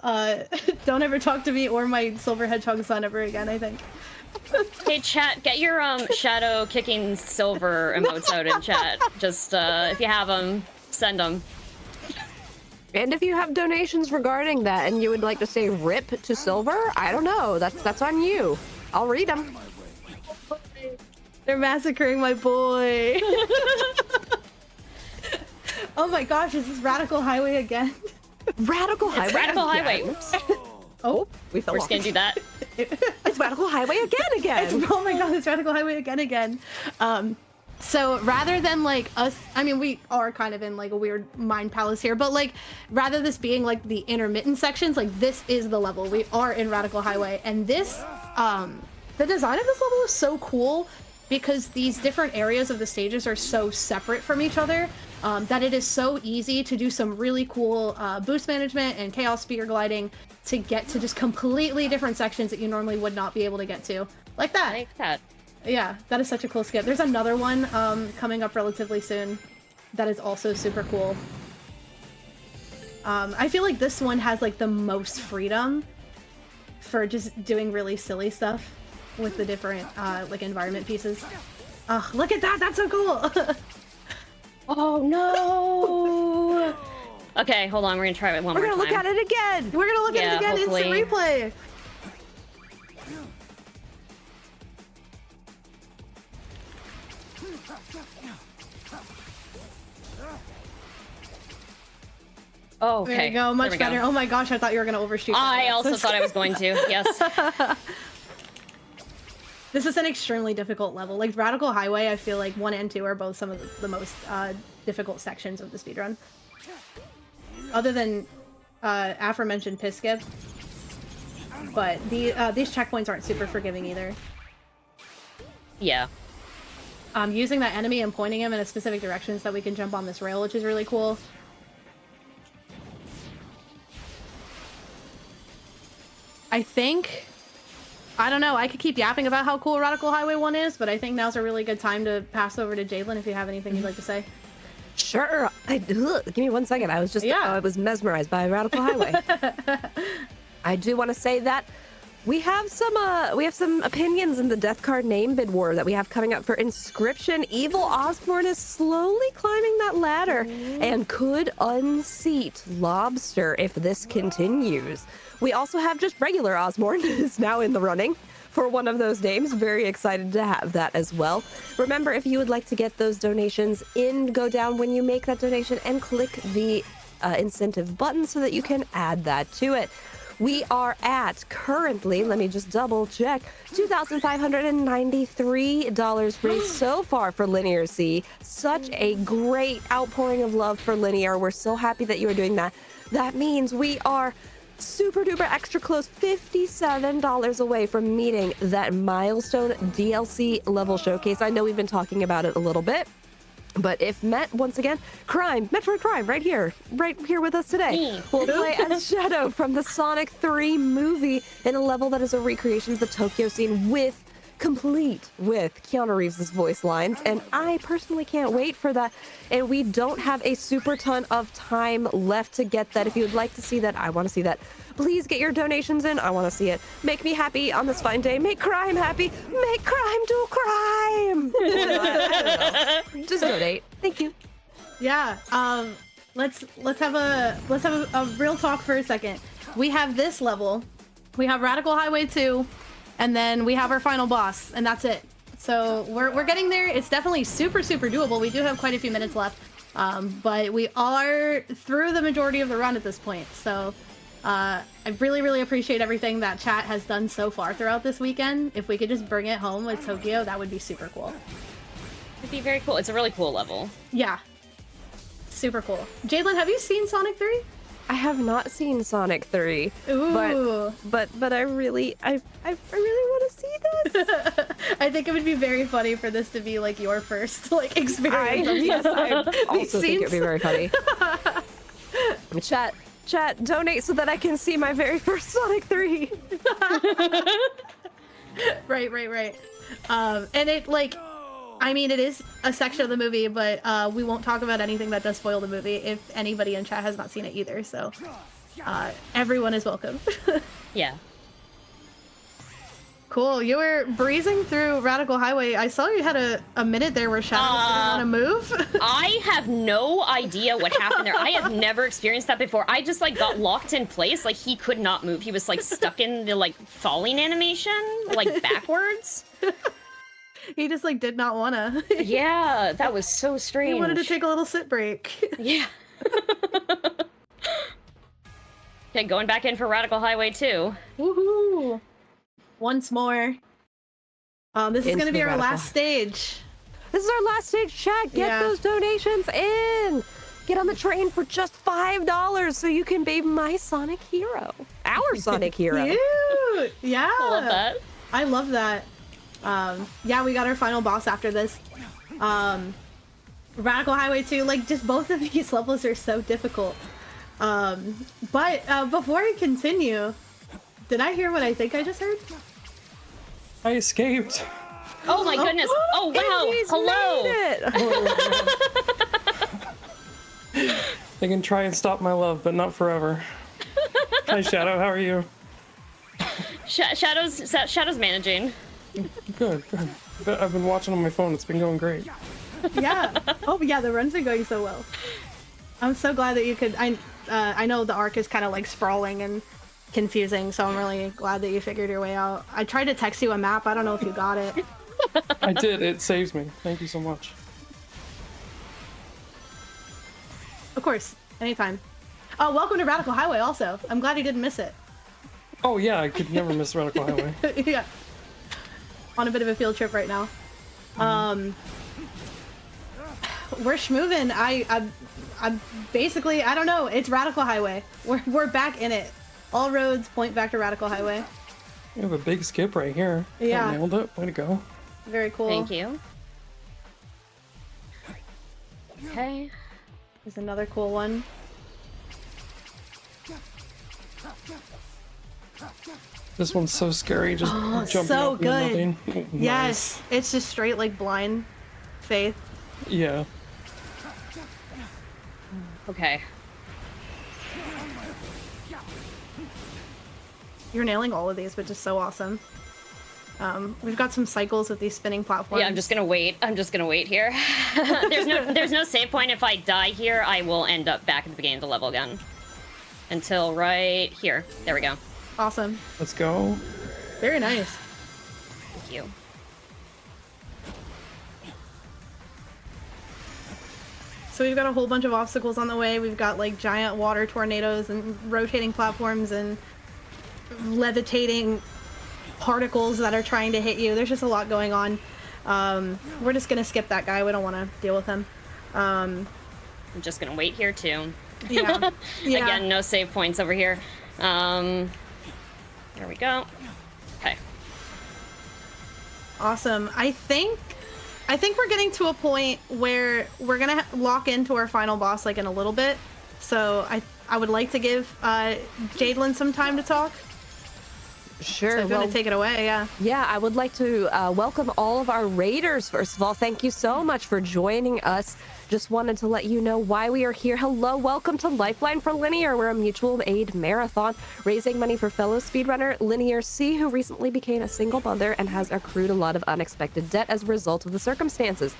don't ever talk to me or my Silver Hedgehog son ever again, I think. Hey chat, get your shadow kicking silver emotes out in chat. Just if you have them, send them. And if you have donations regarding that and you would like to say rip to Silver, I don't know. That's on you. I'll read them. They're massacring my boy. Oh my gosh, is this Radical Highway again? Radical Highway. It's Radical again. Highway. Oops. Oh, we fell We're off. just gonna do that. It's Radical Highway again. Oh my god, it's Radical Highway again. So rather than like us, I mean, we are kind of in like a weird mind palace here, but like rather this being like the intermittent sections, like this is the level. We are in Radical Highway, and this, the design of this level is so cool because these different areas of the stages are so separate from each other that it is so easy to do some really cool boost management and chaos speeder gliding to get to just completely different sections that you normally would not be able to get to. Like that. Like that. Yeah, that is such a cool skip. There's another one coming up relatively soon that is also super cool. I feel like this one has like the most freedom for just doing really silly stuff with the different like environment pieces. Oh, look at that! That's so cool! Oh no! Okay, hold on. We're gonna try it one more time. We're gonna look at it again! We're gonna look at it again! hopefully. Instant replay! Oh, okay. There you go, much There we go. better. Oh my gosh, I thought you were gonna overshoot. I also thought I was going to. Yes. This is an extremely difficult level. Like Radical Highway, I feel like 1 and 2 are both some of the most difficult sections of the speedrun. Other than aforementioned piss skip. But these checkpoints aren't super forgiving either. Yeah. Using that enemy and pointing him in a specific direction so that we can jump on this rail, which is really cool. I think... I don't know, I could keep yapping about how cool Radical Highway 1 is, but I think now's a really good time to pass over to Jaidlyn if you have anything you'd like to say. Sure. Give me 1 second. I was just, I was mesmerized by Radical Highway. I do want to say that we have some opinions in the Death Card name bid war that we have coming up for Inscription. Evil Osborne is slowly climbing that ladder and could unseat Lobster if this continues. We also have just regular Osborne is now in the running for one of those names. Very excited to have that as well. Remember, if you would like to get those donations in, go down when you make that donation and click the incentive button so that you can add that to it. We are at currently, let me just double check, $2,593 raised so far for LinearC. Such a great outpouring of love for Linear. We're so happy that you are doing that. That means we are super duper extra close, $57 away from meeting that milestone DLC level showcase. I know we've been talking about it a little bit, but if met, once again, Metroid Prime, right here with us today. We'll play as Shadow from the Sonic 3 movie in a level that is a recreation of the Tokyo scene complete with Keanu Reeves' voice lines, and I personally can't wait for that. And we don't have a super ton of time left to get that. If you would like to see that, I want to see that. Please get your donations in. I want to see it. Make me happy on this fine day. Make crime happy. Make crime do crime. I don't know. Just donate. Thank you. Yeah. Let's have a real talk for a second. We have this level. We have Radical Highway 2. And then we have our final boss, and that's it. So we're getting there. It's definitely super, super doable. We do have quite a few minutes left, but we are through the majority of the run at this point. So I really, really appreciate everything that chat has done so far throughout this weekend. If we could just bring it home with Tokyo, that would be super cool. It'd be very cool. It's a really cool level. Yeah. Super cool. Jaidlyn, have you seen Sonic 3? I have not seen Sonic 3, Ooh. but I really want to see this. I think it would be very funny for this to be like your first like experience. I also think it would be very funny. Chat, donate so that I can see my very first Sonic 3. Right. And it like, I mean, it is a section of the movie, but we won't talk about anything that does spoil the movie if anybody in chat has not seen it either. So everyone is welcome. Yeah. Cool. You were breezing through Radical Highway. I saw you had a minute there where Shadow didn't want to move. I have no idea what happened there. I have never experienced that before. I just like got locked in place. Like he could not move. He was like stuck in the like falling animation, like backwards. He just like did not wanna. Yeah, that was so strange. He wanted to take a little sit break. Yeah. Okay, going back in for Radical Highway 2. Woohoo! Once more. This is Into gonna be the our Radical. last stage. This is our last stage, chat. Get those donations in. Get on the train for just $5 so you can be my Sonic hero. Our Sonic hero. Cute. Yeah. I love that. I love that. Yeah, we got our final boss after this. Radical Highway 2, like, just both of these levels are so difficult. But before I continue, did I hear what I think I just heard? I escaped. Oh my goodness. Oh wow. Indy's Hello. made it. They can try and stop my love, but not forever. Hi, Shadow. How are you? Shadow's managing. Good. I've been watching on my phone. It's been going great. Yeah. Oh yeah, the runs are going so well. I'm so glad that you could. I know the arc is kind of like sprawling and confusing, so I'm really glad that you figured your way out. I tried to text you a map. I don't know if you got it. I did. It saves me. Thank you so much. Of course, anytime. Oh, welcome to Radical Highway. Also, I'm glad you didn't miss it. Oh yeah, I could never miss Radical Highway. Yeah. On a bit of a field trip right now. We're schmoovin'. I'm basically, I don't know. It's Radical Highway. We're back in it. All roads point back to Radical Highway. We have a big skip right here. Yeah. I nailed it. Way to go. Very cool. Thank you. Okay. There's another cool one. This one's so scary. Just jumping so up good. into nothing. Yes, it's just straight like blind faith. Nice. Yeah. Okay. You're nailing all of these, which is so awesome. We've got some cycles with these spinning platforms. Yeah, I'm just gonna wait. I'm just gonna wait here. there's no save point. If I die here, I will end up back at the beginning of the level again. Until right here. There we go. Awesome. Let's go. Very nice. Thank you. So we've got a whole bunch of obstacles on the way. We've got like giant water tornadoes and rotating platforms and levitating particles that are trying to hit you. There's just a lot going on. We're just gonna skip that guy. We don't want to deal with him. I'm just gonna wait here too. Yeah. Yeah. Again, no save points over here. There we go. Okay. Awesome. I think we're getting to a point where we're gonna lock into our final boss like in a little bit. So I would like to give Jaidlyn some time to talk. Sure. So if you want to take it away, yeah. Yeah, I would like to welcome all of our raiders. First of all, thank you so much for joining us. Just wanted to let you know why we are here. Hello, welcome to Lifeline for Linear. We're a mutual aid marathon raising money for fellow speedrunner LinearC, who recently became a single mother and has accrued a lot of unexpected debt as a result of the circumstances.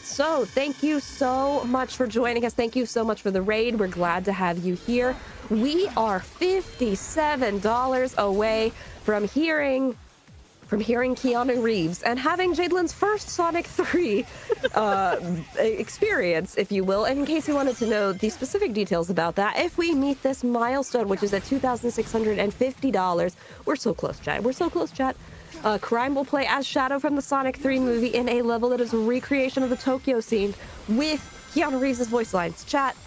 So thank you so much for joining us. Thank you so much for the raid. We're glad to have you here. We are $57 away from hearing Keanu Reeves and having Jaidlyn's first Sonic 3 experience, if you will. And in case you wanted to know the specific details about that, if we meet this milestone, which is at $2,650, we're so close, chat. We're so close, chat. Crime will play as Shadow from the Sonic 3 movie in a level that is a recreation of the Tokyo scene with Keanu Reeves' voice lines. Chat,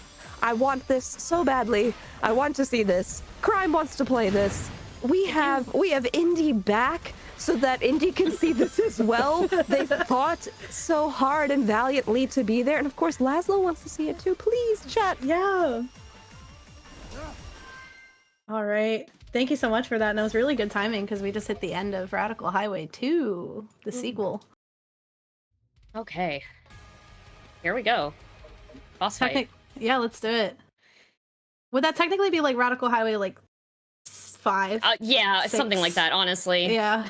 I want this so badly. I want to see this. Crime wants to play this. We have Indy back so that Indy can see this as well. They fought so hard and valiantly to be there. And of course, Laszlo wants to see it too. Please, chat. Yeah. All right. Thank you so much for that. And it was really good timing because we just hit the end of Radical Highway 2, the sequel. Okay. Here we go. Boss fight. Yeah, let's do it. Would that technically be like Radical Highway like 5? Yeah, 6? something like that, honestly. Yeah.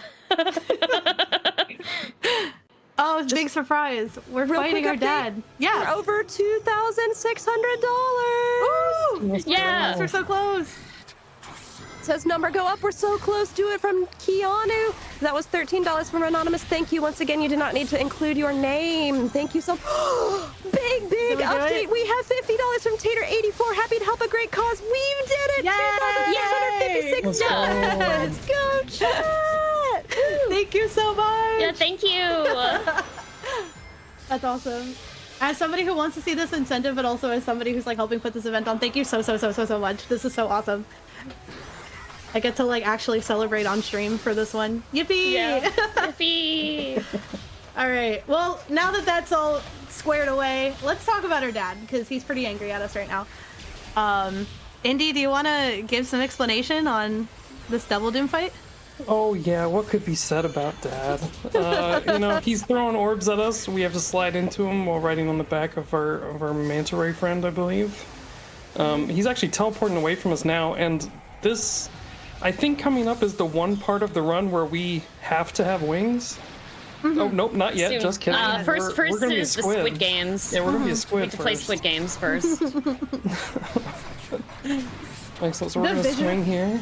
Oh, big surprise. We're fighting our dad. Yeah. We're over $2,600. Yeah. We're so close. Says number go up. We're so close. Do it from Keanu. That was $13 from Anonymous. Thank you once again. You did not need to include your name. Thank you so big update. We have $50 from Tater84. Happy to help a great cause. We did it. Yay! $2,656. Let's go, chat. Thank you so much. Yeah, thank you. That's awesome. As somebody who wants to see this incentive, but also as somebody who's like helping put this event on, thank you so much. This is so awesome. I get to like actually celebrate on stream for this one. Yippee! Yeah. Yippee! All right. Well, now that that's all squared away, let's talk about her dad because he's pretty angry at us right now. Indy, do you want to give some explanation on this Devil Doom fight? Oh yeah, what could be said about Dad? You know, he's throwing orbs at us. We have to slide into him while riding on the back of our manta ray friend, I believe. He's actually teleporting away from us now, and this, I think, coming up is the one part of the run where we have to have wings. Oh nope, not yet. Soon. Just kidding. First we're gonna be a is the squid. Squid Games. Yeah, we're gonna be a We squid have to play first. Squid Games first. Excellent. So we're The gonna visual- swing here.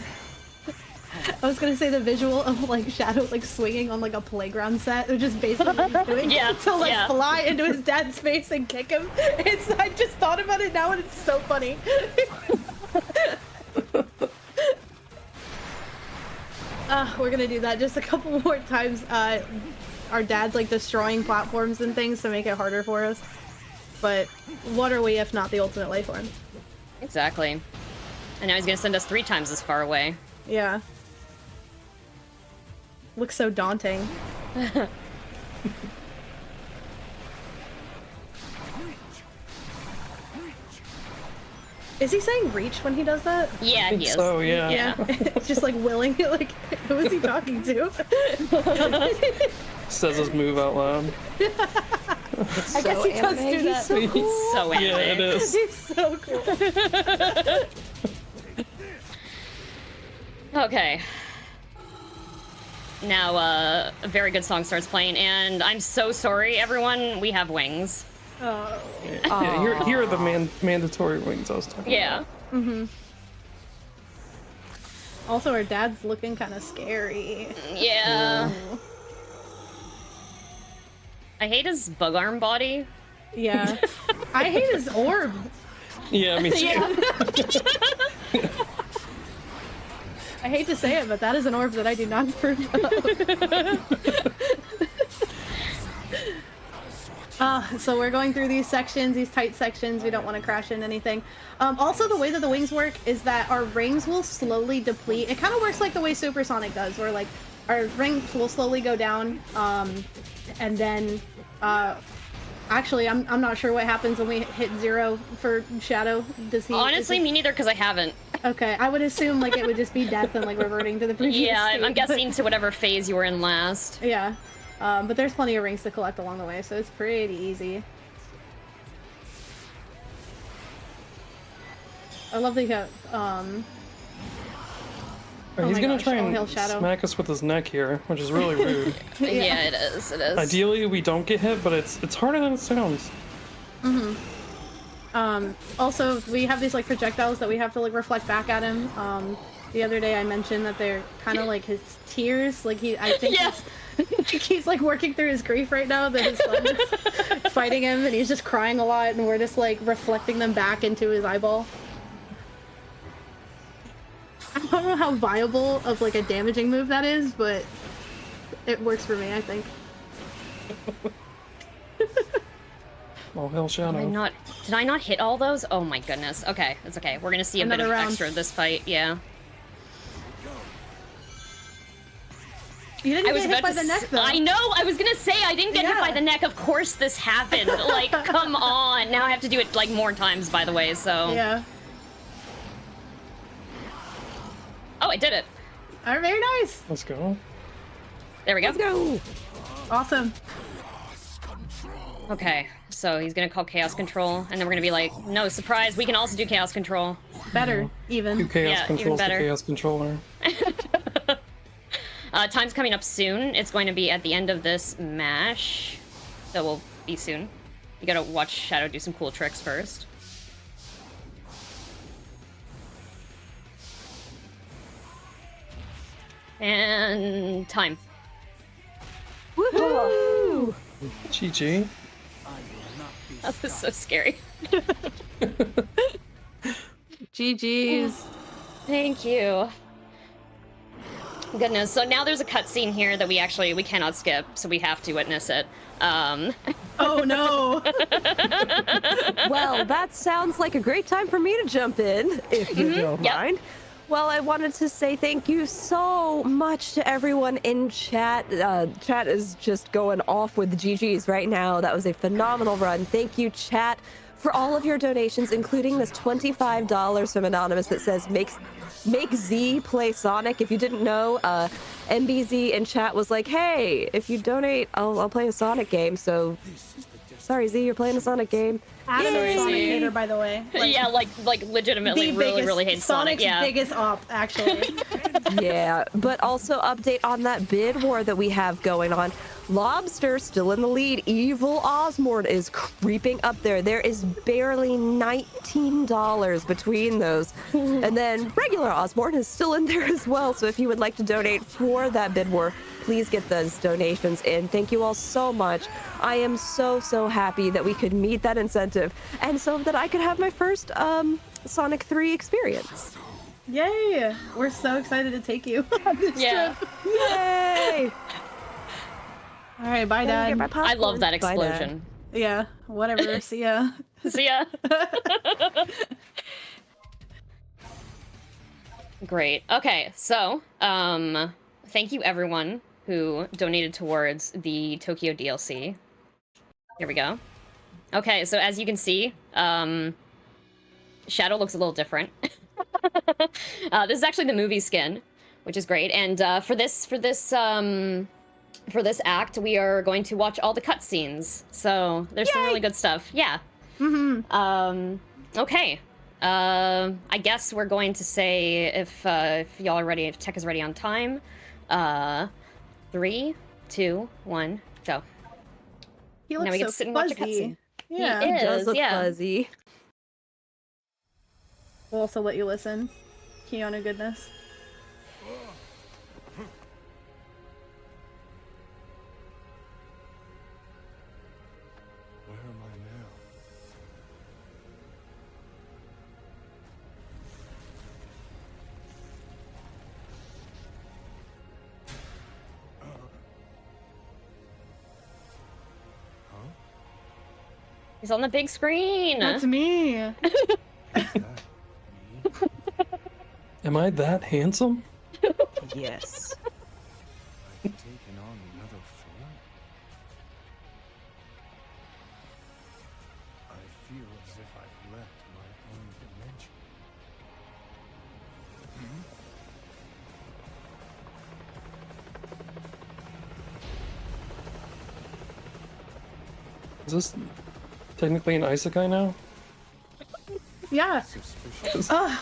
I was gonna say the visual of like Shadow like swinging on like a playground set, which is basically what he's doing. Yeah, To like yeah. fly into his dad's face and kick him. I just thought about it now and it's so funny. We're gonna do that just a couple more times. Our dad's like destroying platforms and things to make it harder for us. But what are we if not the ultimate life form? Exactly. And now he's gonna send us 3 times as far away. Yeah. Looks so daunting. Is he saying reach when he does that? Yeah, he is. So yeah. Yeah. Just like willing, like who is he talking to? Says his move out loud. I guess he does do that. So cool. So Yeah, it anime. is. He's so cool. Okay. Now, a very good song starts playing, and I'm so sorry, everyone. We have wings. Oh. Yeah, here are the mandatory wings I was talking Yeah. about. Also, our dad's looking kind of scary. Yeah. I hate his bug arm body. Yeah. I hate his orb. Yeah, me too. I hate to say it, but that is an orb that I do not approve of. So we're going through these sections, these tight sections. We don't want to crash into anything. Also, the way that the wings work is that our rings will slowly deplete. It kind of works like the way Supersonic does, where like our rings will slowly go down, and then actually, I'm not sure what happens when we hit 0 for Shadow. Does he? Honestly, me neither, because I haven't. Okay, I would assume like it would just be death and like reverting to the previous. Yeah, state, I'm guessing to whatever phase you were in last. Yeah, but there's plenty of rings to collect along the way, so it's pretty easy. I love that you have, He's my gonna gosh, try all hail and Shadow. smack us with his neck here, which is really rude. Yeah, it is. It is. Ideally, we don't get hit, but it's harder than it sounds. Also, we have these like projectiles that we have to like reflect back at him. The other day I mentioned that they're kind of like his tears. Like I think Yeah. he's like working through his grief right now that his son is fighting him and he's just crying a lot and we're just like reflecting them back into his eyeball. I don't know how viable of like a damaging move that is, but it works for me, I think. Oh, hell, Shadow. Did I not hit all those? Oh my goodness. Okay, it's okay. We're gonna see a bit Another of round. extra this fight. Yeah. You didn't I was get hit about by to. the neck though. I know. I was gonna say I didn't get hit Yeah. by the neck. Of course, this happened. Like, come on. Now I have to do it like more times, by the way. So. Yeah. Oh, I did it. All right, very nice. Let's go. There we go. Let's go. Awesome. Okay, so he's gonna call Chaos Control, and then we're gonna be like, no, surprise, we can also do Chaos Control. Better, Two even. Chaos Yeah, even controls the better. Chaos Controller. Time's coming up soon. It's going to be at the end of this mash. So we'll be soon. You gotta watch Shadow do some cool tricks first. And time. Woohoo! GG. That was so scary. GG's. Thank you. Goodness, so now there's a cutscene here that we cannot skip, so we have to witness it. Oh no! Well, that sounds like a great time for me to jump in, if you don't yep. mind. Well, I wanted to say thank you so much to everyone in chat. Chat is just going off with GGs right now. That was a phenomenal run. Thank you, chat, for all of your donations, including this $25 from Anonymous that says make Z play Sonic. If you didn't know, MBZ in chat was like, hey, if you donate, I'll play a Sonic game. So, sorry Z, you're playing a Sonic game. Adam is a Sonic Yay! hater, by the way. Yeah, like legitimately really hates Sonic. Sonic's Yeah. biggest op, actually. Yeah, but also update on that bid war that we have going on. Lobster still in the lead. Evil Osmorn is creeping up there. There is barely $19 between those. And then regular Osmorn is still in there as well. So if you would like to donate for that bid war, please get those donations in. Thank you all so much. I am so happy that we could meet that incentive and so that I could have my first Sonic 3 experience. Yay! We're so excited to take you on this Yeah. trip. Yay! All right, bye, Gotta get Dad. my I popcorn. love that Bye, Dad. explosion. Yeah, whatever. See ya. See ya. Great. Okay, so thank you everyone who donated towards the Tokyo DLC. Here we go. Okay, so as you can see, Shadow looks a little different. This is actually the movie skin, which is great. And for this act, we are going to watch all the cutscenes. So there's some really good stuff. Yeah. Okay. I guess we're going to say if y'all are ready, if tech is ready on time. 3, 2, 1, go. He looks Now we get so to sit and watch a fuzzy. cutscene. Yeah. He It does is, look yeah. fuzzy. We'll also let you listen. Keanu goodness. Where am I now? He's on the big screen. That's me. Is that me? Am I that handsome? Yes. I've taken on another form? I feel as if I've left my own dimension. Is this technically an isekai now? Yeah. Suspicious. I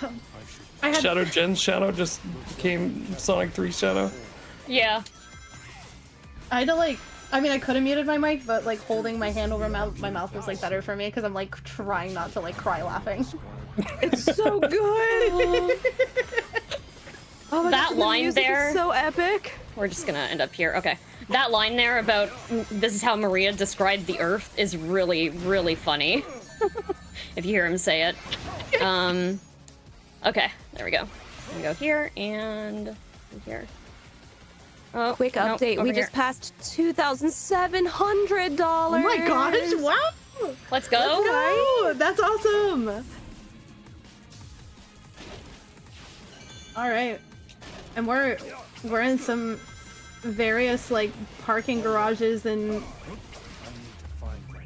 had Shadow Jen's Shadow just became Sonic 3 Shadow. Yeah. I had to like. I mean, I could have muted my mic, but like holding my hand over my mouth was like better for me because I'm like trying not to like cry laughing. It's so good. Oh my That gosh, and the line music is there- so epic. We're just gonna end up here. Okay. That line there about this is how Maria described the Earth is really, really funny. If you hear him say it. Okay, there we go. We go here and here. Oh, Quick nope, update. We over just here. passed $2,700. Oh my gosh! Wow! Let's go. Oh, that's awesome. All right, and we're in some various like parking garages and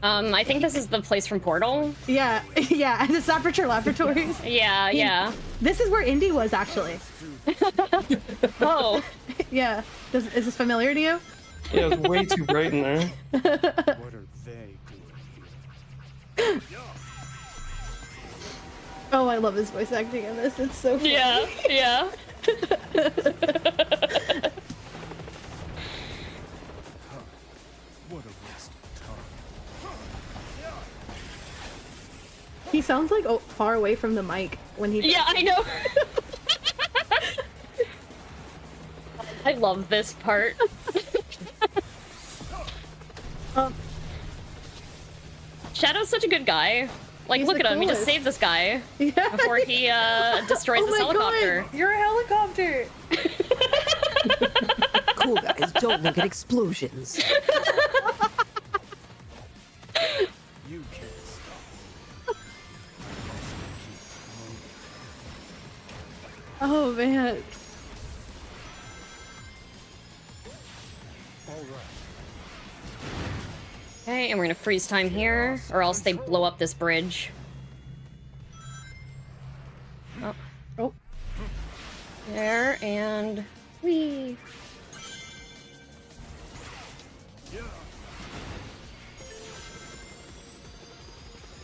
I think this is the place from Portal. yeah, yeah, and the Aperture Laboratories. Yeah, yeah. This is where Indy was actually. Oh, Yeah. Is this familiar to you? Yeah, it was way too bright in there. What are they doing here? Oh, I love his voice acting in this. It's so funny. yeah, yeah. What a waste of time. He sounds like far away from the mic when he. Yeah, I know. I love this part. Shadow's such a good guy. Like, He's look the at him. He just coolest. saved this guy Yeah. before he destroys Oh this my helicopter. God, you're a helicopter. Cool guys, don't look at explosions. You can't stop. Oh man. All right. Okay, and we're gonna freeze time here, or else they blow up this bridge. Oh. Oh. There, and whee!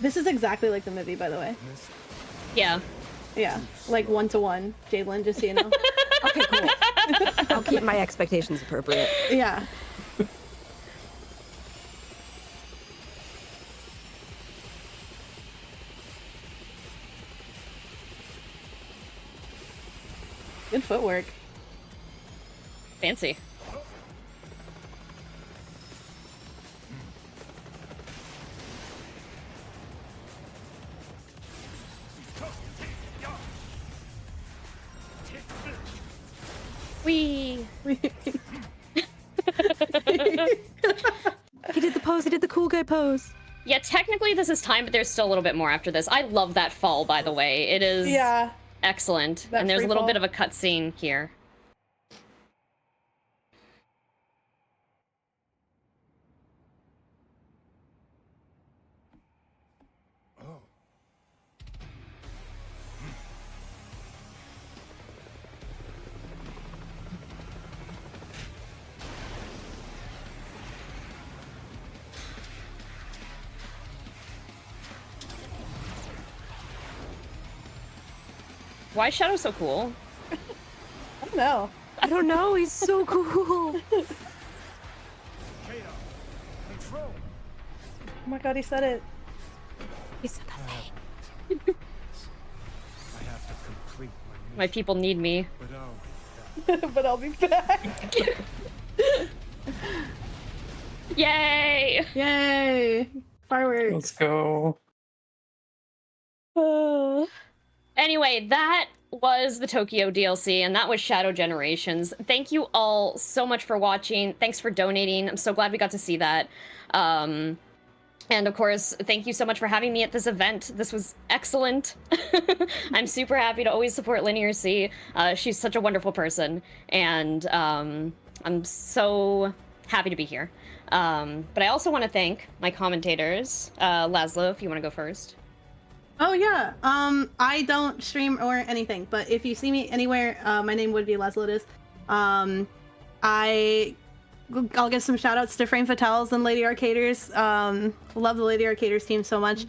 This is exactly like the movie, by the way. Yeah. Yeah, like 1-to-1, Jaidlyn, just so you know. Okay, cool. I'll keep my expectations appropriate. Yeah. Good footwork. Fancy. Whee! He did the pose, he did the cool guy pose. Yeah, technically this is time, but there's still a little bit more after this. I love that fall, by the way. It is Yeah. excellent. That And there's a free little fall. bit of a cutscene here. Oh. Why is Shadow so cool? I don't know. I don't know, he's so cool. Kato. Control. Oh my god, he said it. He said that thing. I have to complete my My mission, people need me. but I'll be back. But I'll be back. Yay! Yay! Fireworks. Let's go. Anyway, that was the Tokyo DLC, and that was Shadow Generations. Thank you all so much for watching. Thanks for donating. I'm so glad we got to see that. And of course, thank you so much for having me at this event. This was excellent. I'm super happy to always support LinearC. She's such a wonderful person, and I'm so happy to be here. But I also want to thank my commentators. Laszlo, if you want to go first. Oh yeah. I don't stream or anything, but if you see me anywhere, my name would be lazlotus. I'll give some shout outs to Frame Fatales and Lady Arcaders. Love the Lady Arcaders team so much.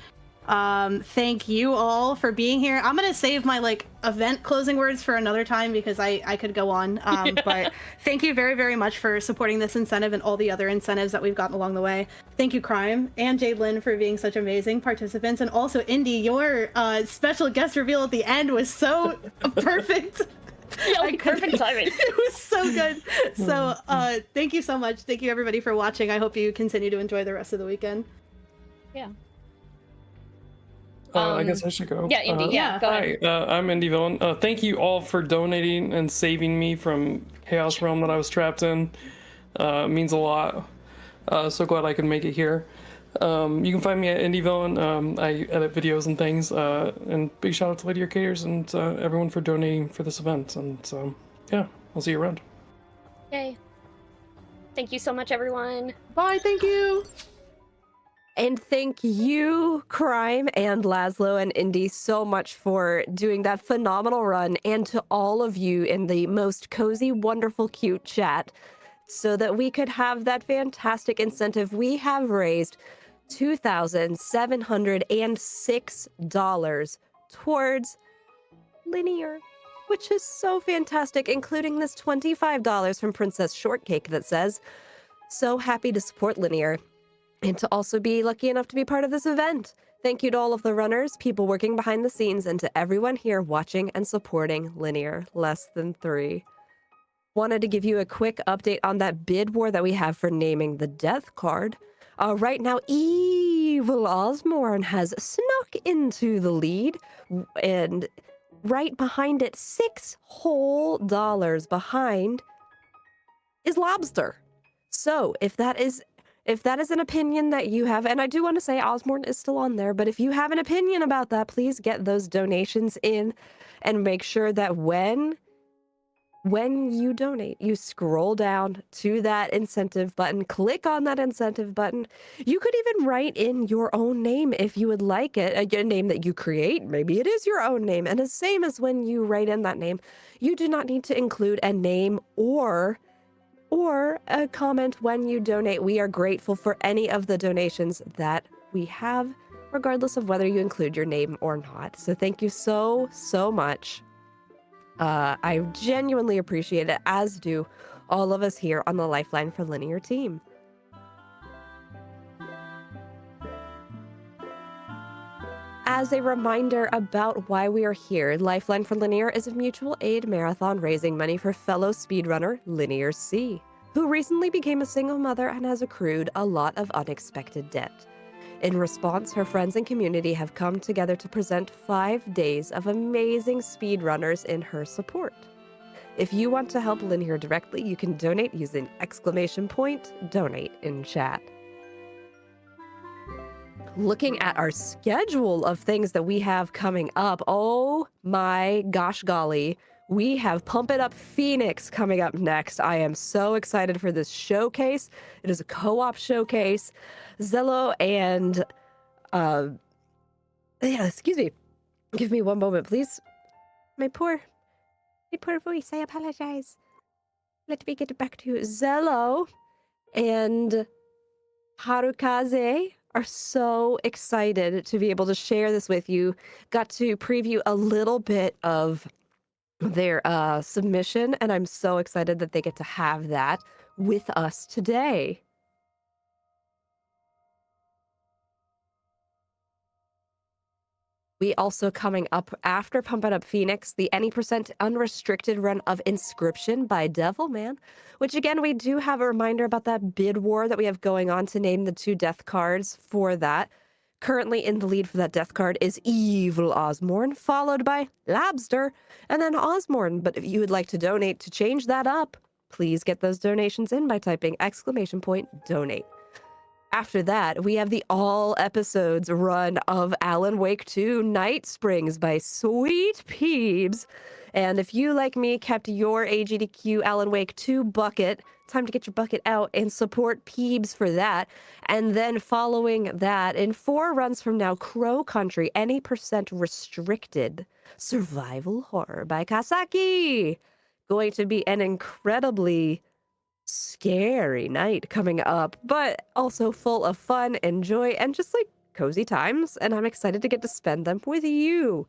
Thank you all for being here. I'm gonna save my event closing words for another time because I could go on. But thank you very, very much for supporting this incentive and all the other incentives that we've gotten along the way. Thank you, Crime and Jaidlyn, for being such amazing participants, and also Indy, your special guest reveal at the end was so perfect. Yeah, perfect timing. It was so good. So thank you so much. Thank you everybody for watching. I hope you continue to enjoy the rest of the weekend. Yeah. I guess I should go. Yeah, Indy. Yeah, go ahead. Hi, I'm IndyVillain. Thank you all for donating and saving me from Chaos Realm that I was trapped in. It means a lot. So glad I could make it here. You can find me at IndyVillain. I edit videos and things. And big shout out to Lady Arcaders and everyone for donating for this event. And yeah, I'll see you around. Yay. Thank you so much, everyone. Bye, thank you. And thank you, Crime and Laszlo and Indy, so much for doing that phenomenal run, and to all of you in the most cozy, wonderful, cute chat, so that we could have that fantastic incentive. We have raised $2,706 towards Linear, which is so fantastic, including this $25 from Princess Shortcake that says, "So happy to support Linear," and to also be lucky enough to be part of this event. Thank you to all of the runners, people working behind the scenes, and to everyone here watching and supporting Linear Less Than 3. Wanted to give you a quick update on that bid war that we have for naming the death card. Right now, Evil Osmorn has snuck into the lead, and right behind it, $6 whole behind is lobster. So if that is an opinion that you have, and I do want to say Osborne is still on there, but if you have an opinion about that, please get those donations in and make sure that when you donate, you scroll down to that incentive button, click on that incentive button. You could even write in your own name if you would like it, a name that you create. Maybe it is your own name. And the same as when you write in that name, you do not need to include a name or a comment when you donate. We are grateful for any of the donations that we have, regardless of whether you include your name or not. So thank you so much. I genuinely appreciate it, as do all of us here on the Lifeline for Linear team. As a reminder about why we are here, Lifeline for Linear is a mutual aid marathon raising money for fellow speedrunner LinearC, who recently became a single mother and has accrued a lot of unexpected debt. In response, her friends and community have come together to present 5 days of amazing speedrunners in her support. If you want to help Linear directly, you can donate using !donate in chat. Looking at our schedule of things that we have coming up, oh my gosh golly, we have Pump It Up Phoenix coming up next. I am so excited for this showcase. It is a co-op showcase. Zello and, excuse me. Give me one moment, please. My poor voice, I apologize. Let me get back to Zello and Harukaze are so excited to be able to share this with you. Got to preview a little bit of their submission, and I'm so excited that they get to have that with us today. We also coming up after Pump It Up Phoenix, the any percent unrestricted run of Inscription by Devilman, which again, we do have a reminder about that bid war that we have going on to name the 2 death cards for that. Currently in the lead for that death card is Evil Osborne, followed by Labster, and then Osborne. But if you would like to donate to change that up, please get those donations in by typing !donate. After that, we have the all episodes run of Alan Wake 2 Night Springs by Sweet Peebs. And if you, like me, kept your AGDQ Alan Wake 2 bucket, time to get your bucket out and support Peebs for that. And then following that, in 4 runs from now, Crow Country, any percent restricted survival horror by Kasaki. Going to be an incredibly scary night coming up, but also full of fun and joy and just like cozy times, and I'm excited to get to spend them with you.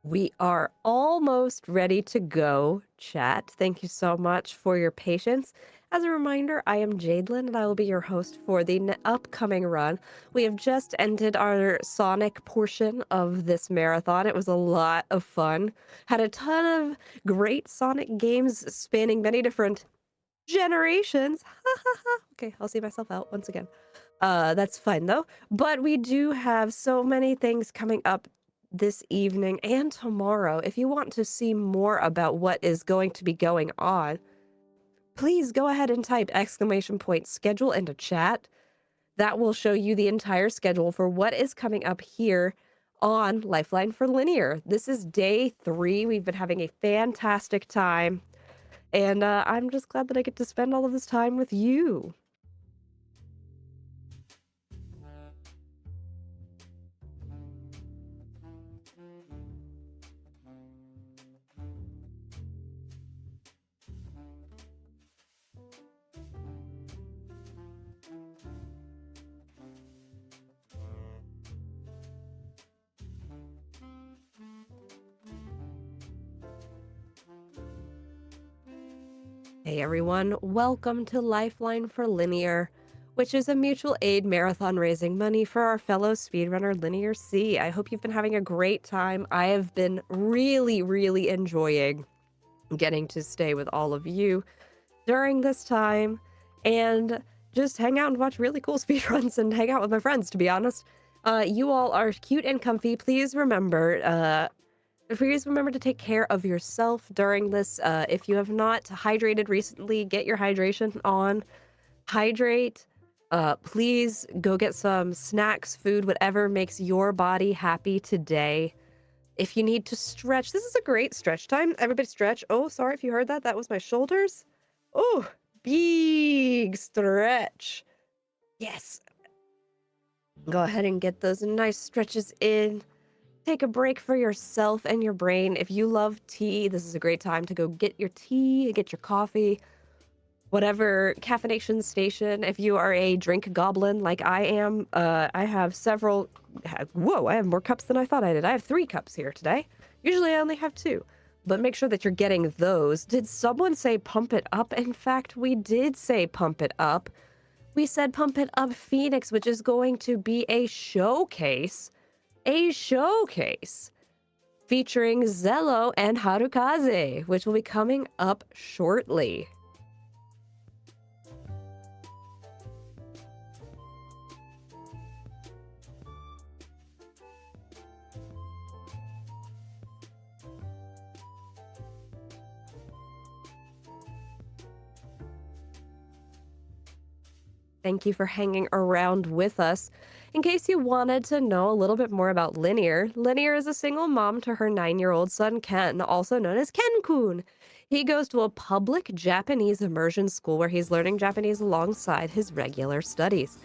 We are almost ready to go, chat. Thank you so much for your patience. As a reminder, I am Jaidlyn, and I will be your host for the upcoming run. We have just ended our Sonic portion of this marathon. It was a lot of fun. Had a ton of great Sonic games spanning many different generations. Okay, I'll see myself out once again. That's fine, though. But we do have so many things coming up this evening and tomorrow. If you want to see more about what is going to be going on, please go ahead and type !schedule into chat. That will show you the entire schedule for what is coming up here on Lifeline for Linear. This is day 3. We've been having a fantastic time, and I'm just glad that I get to spend all of this time with you. Hey everyone, welcome to Lifeline for Linear, which is a mutual aid marathon raising money for our fellow speedrunner LinearC. I hope you've been having a great time. I have been really enjoying getting to stay with all of you during this time and just hang out and watch really cool speedruns and hang out with my friends, to be honest. You all are cute and comfy. Please remember to take care of yourself during this. If you have not hydrated recently, get your hydration on. Hydrate. Please go get some snacks, food, whatever makes your body happy today. If you need to stretch, this is a great stretch time. Everybody stretch. Oh, sorry if you heard that. That was my shoulders. Oh, big stretch. Yes. Go ahead and get those nice stretches in. Take a break for yourself and your brain. If you love tea, this is a great time to go get your tea, get your coffee, whatever caffeination station. If you are a drink goblin like I am, I have several. Whoa, I have more cups than I thought I did. I have 3 cups here today. Usually I only have 2. But make sure that you're getting those. Did someone say pump it up? In fact, we did say pump it up. We said Pump It Up Phoenix, which is going to be a showcase featuring Zello and Harukaze, which will be coming up shortly. Thank you for hanging around with us. In case you wanted to know a little bit more about Linear, Linear is a single mom to her 9-year-old son, Ken, also known as Ken-kun. He goes to a public Japanese immersion school where he's learning Japanese alongside his regular studies.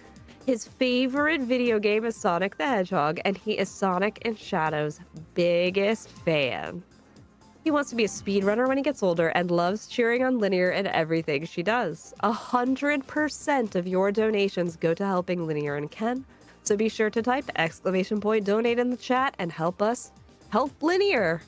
His favorite video game is Sonic the Hedgehog, and he is Sonic and Shadow's biggest fan. He wants to be a speedrunner when he gets older and loves cheering on Linear in everything she does. 100% of your donations go to helping Linear and Ken, so be sure to type !donate in the chat and help us help Linear.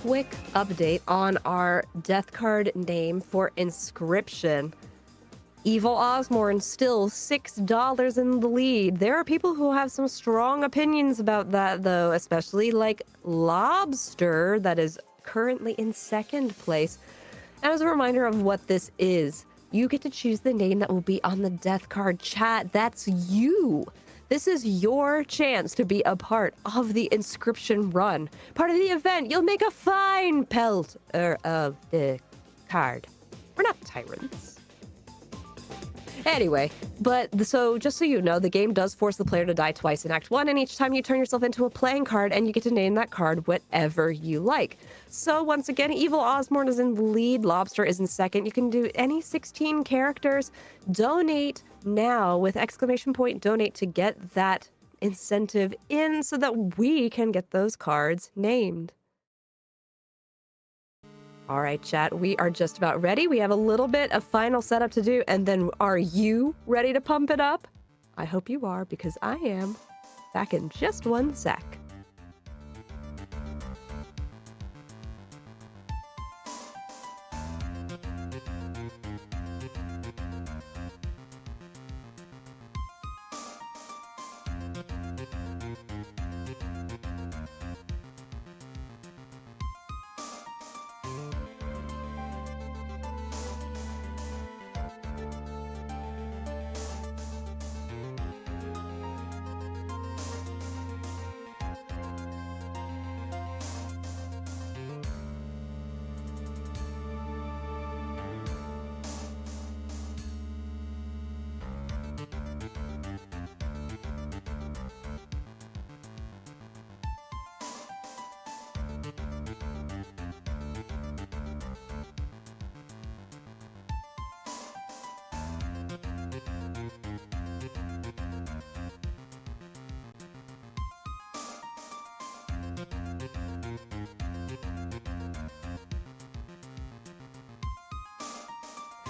Quick update on our death card name for Inscription. Evil Osborne still $6 in the lead. There are people who have some strong opinions about that, though, especially like Lobster, that is currently in 2nd place. As a reminder of what this is, you get to choose the name that will be on the death card chat. That's you. This is your chance to be a part of the Inscription run. Part of the event, you'll make a fine pelt of the card. We're not tyrants. Anyway, so just so you know, the game does force the player to die twice in Act 1, and each time you turn yourself into a playing card, and you get to name that card whatever you like. So once again, Evil Osborne is in the lead, Lobster is in 2nd. You can do any 16 characters. Donate now with !donate to get that incentive in so that we can get those cards named. All right, chat, we are just about ready. We have a little bit of final setup to do, and then are you ready to pump it up? I hope you are, because I am. Back in just 1 sec.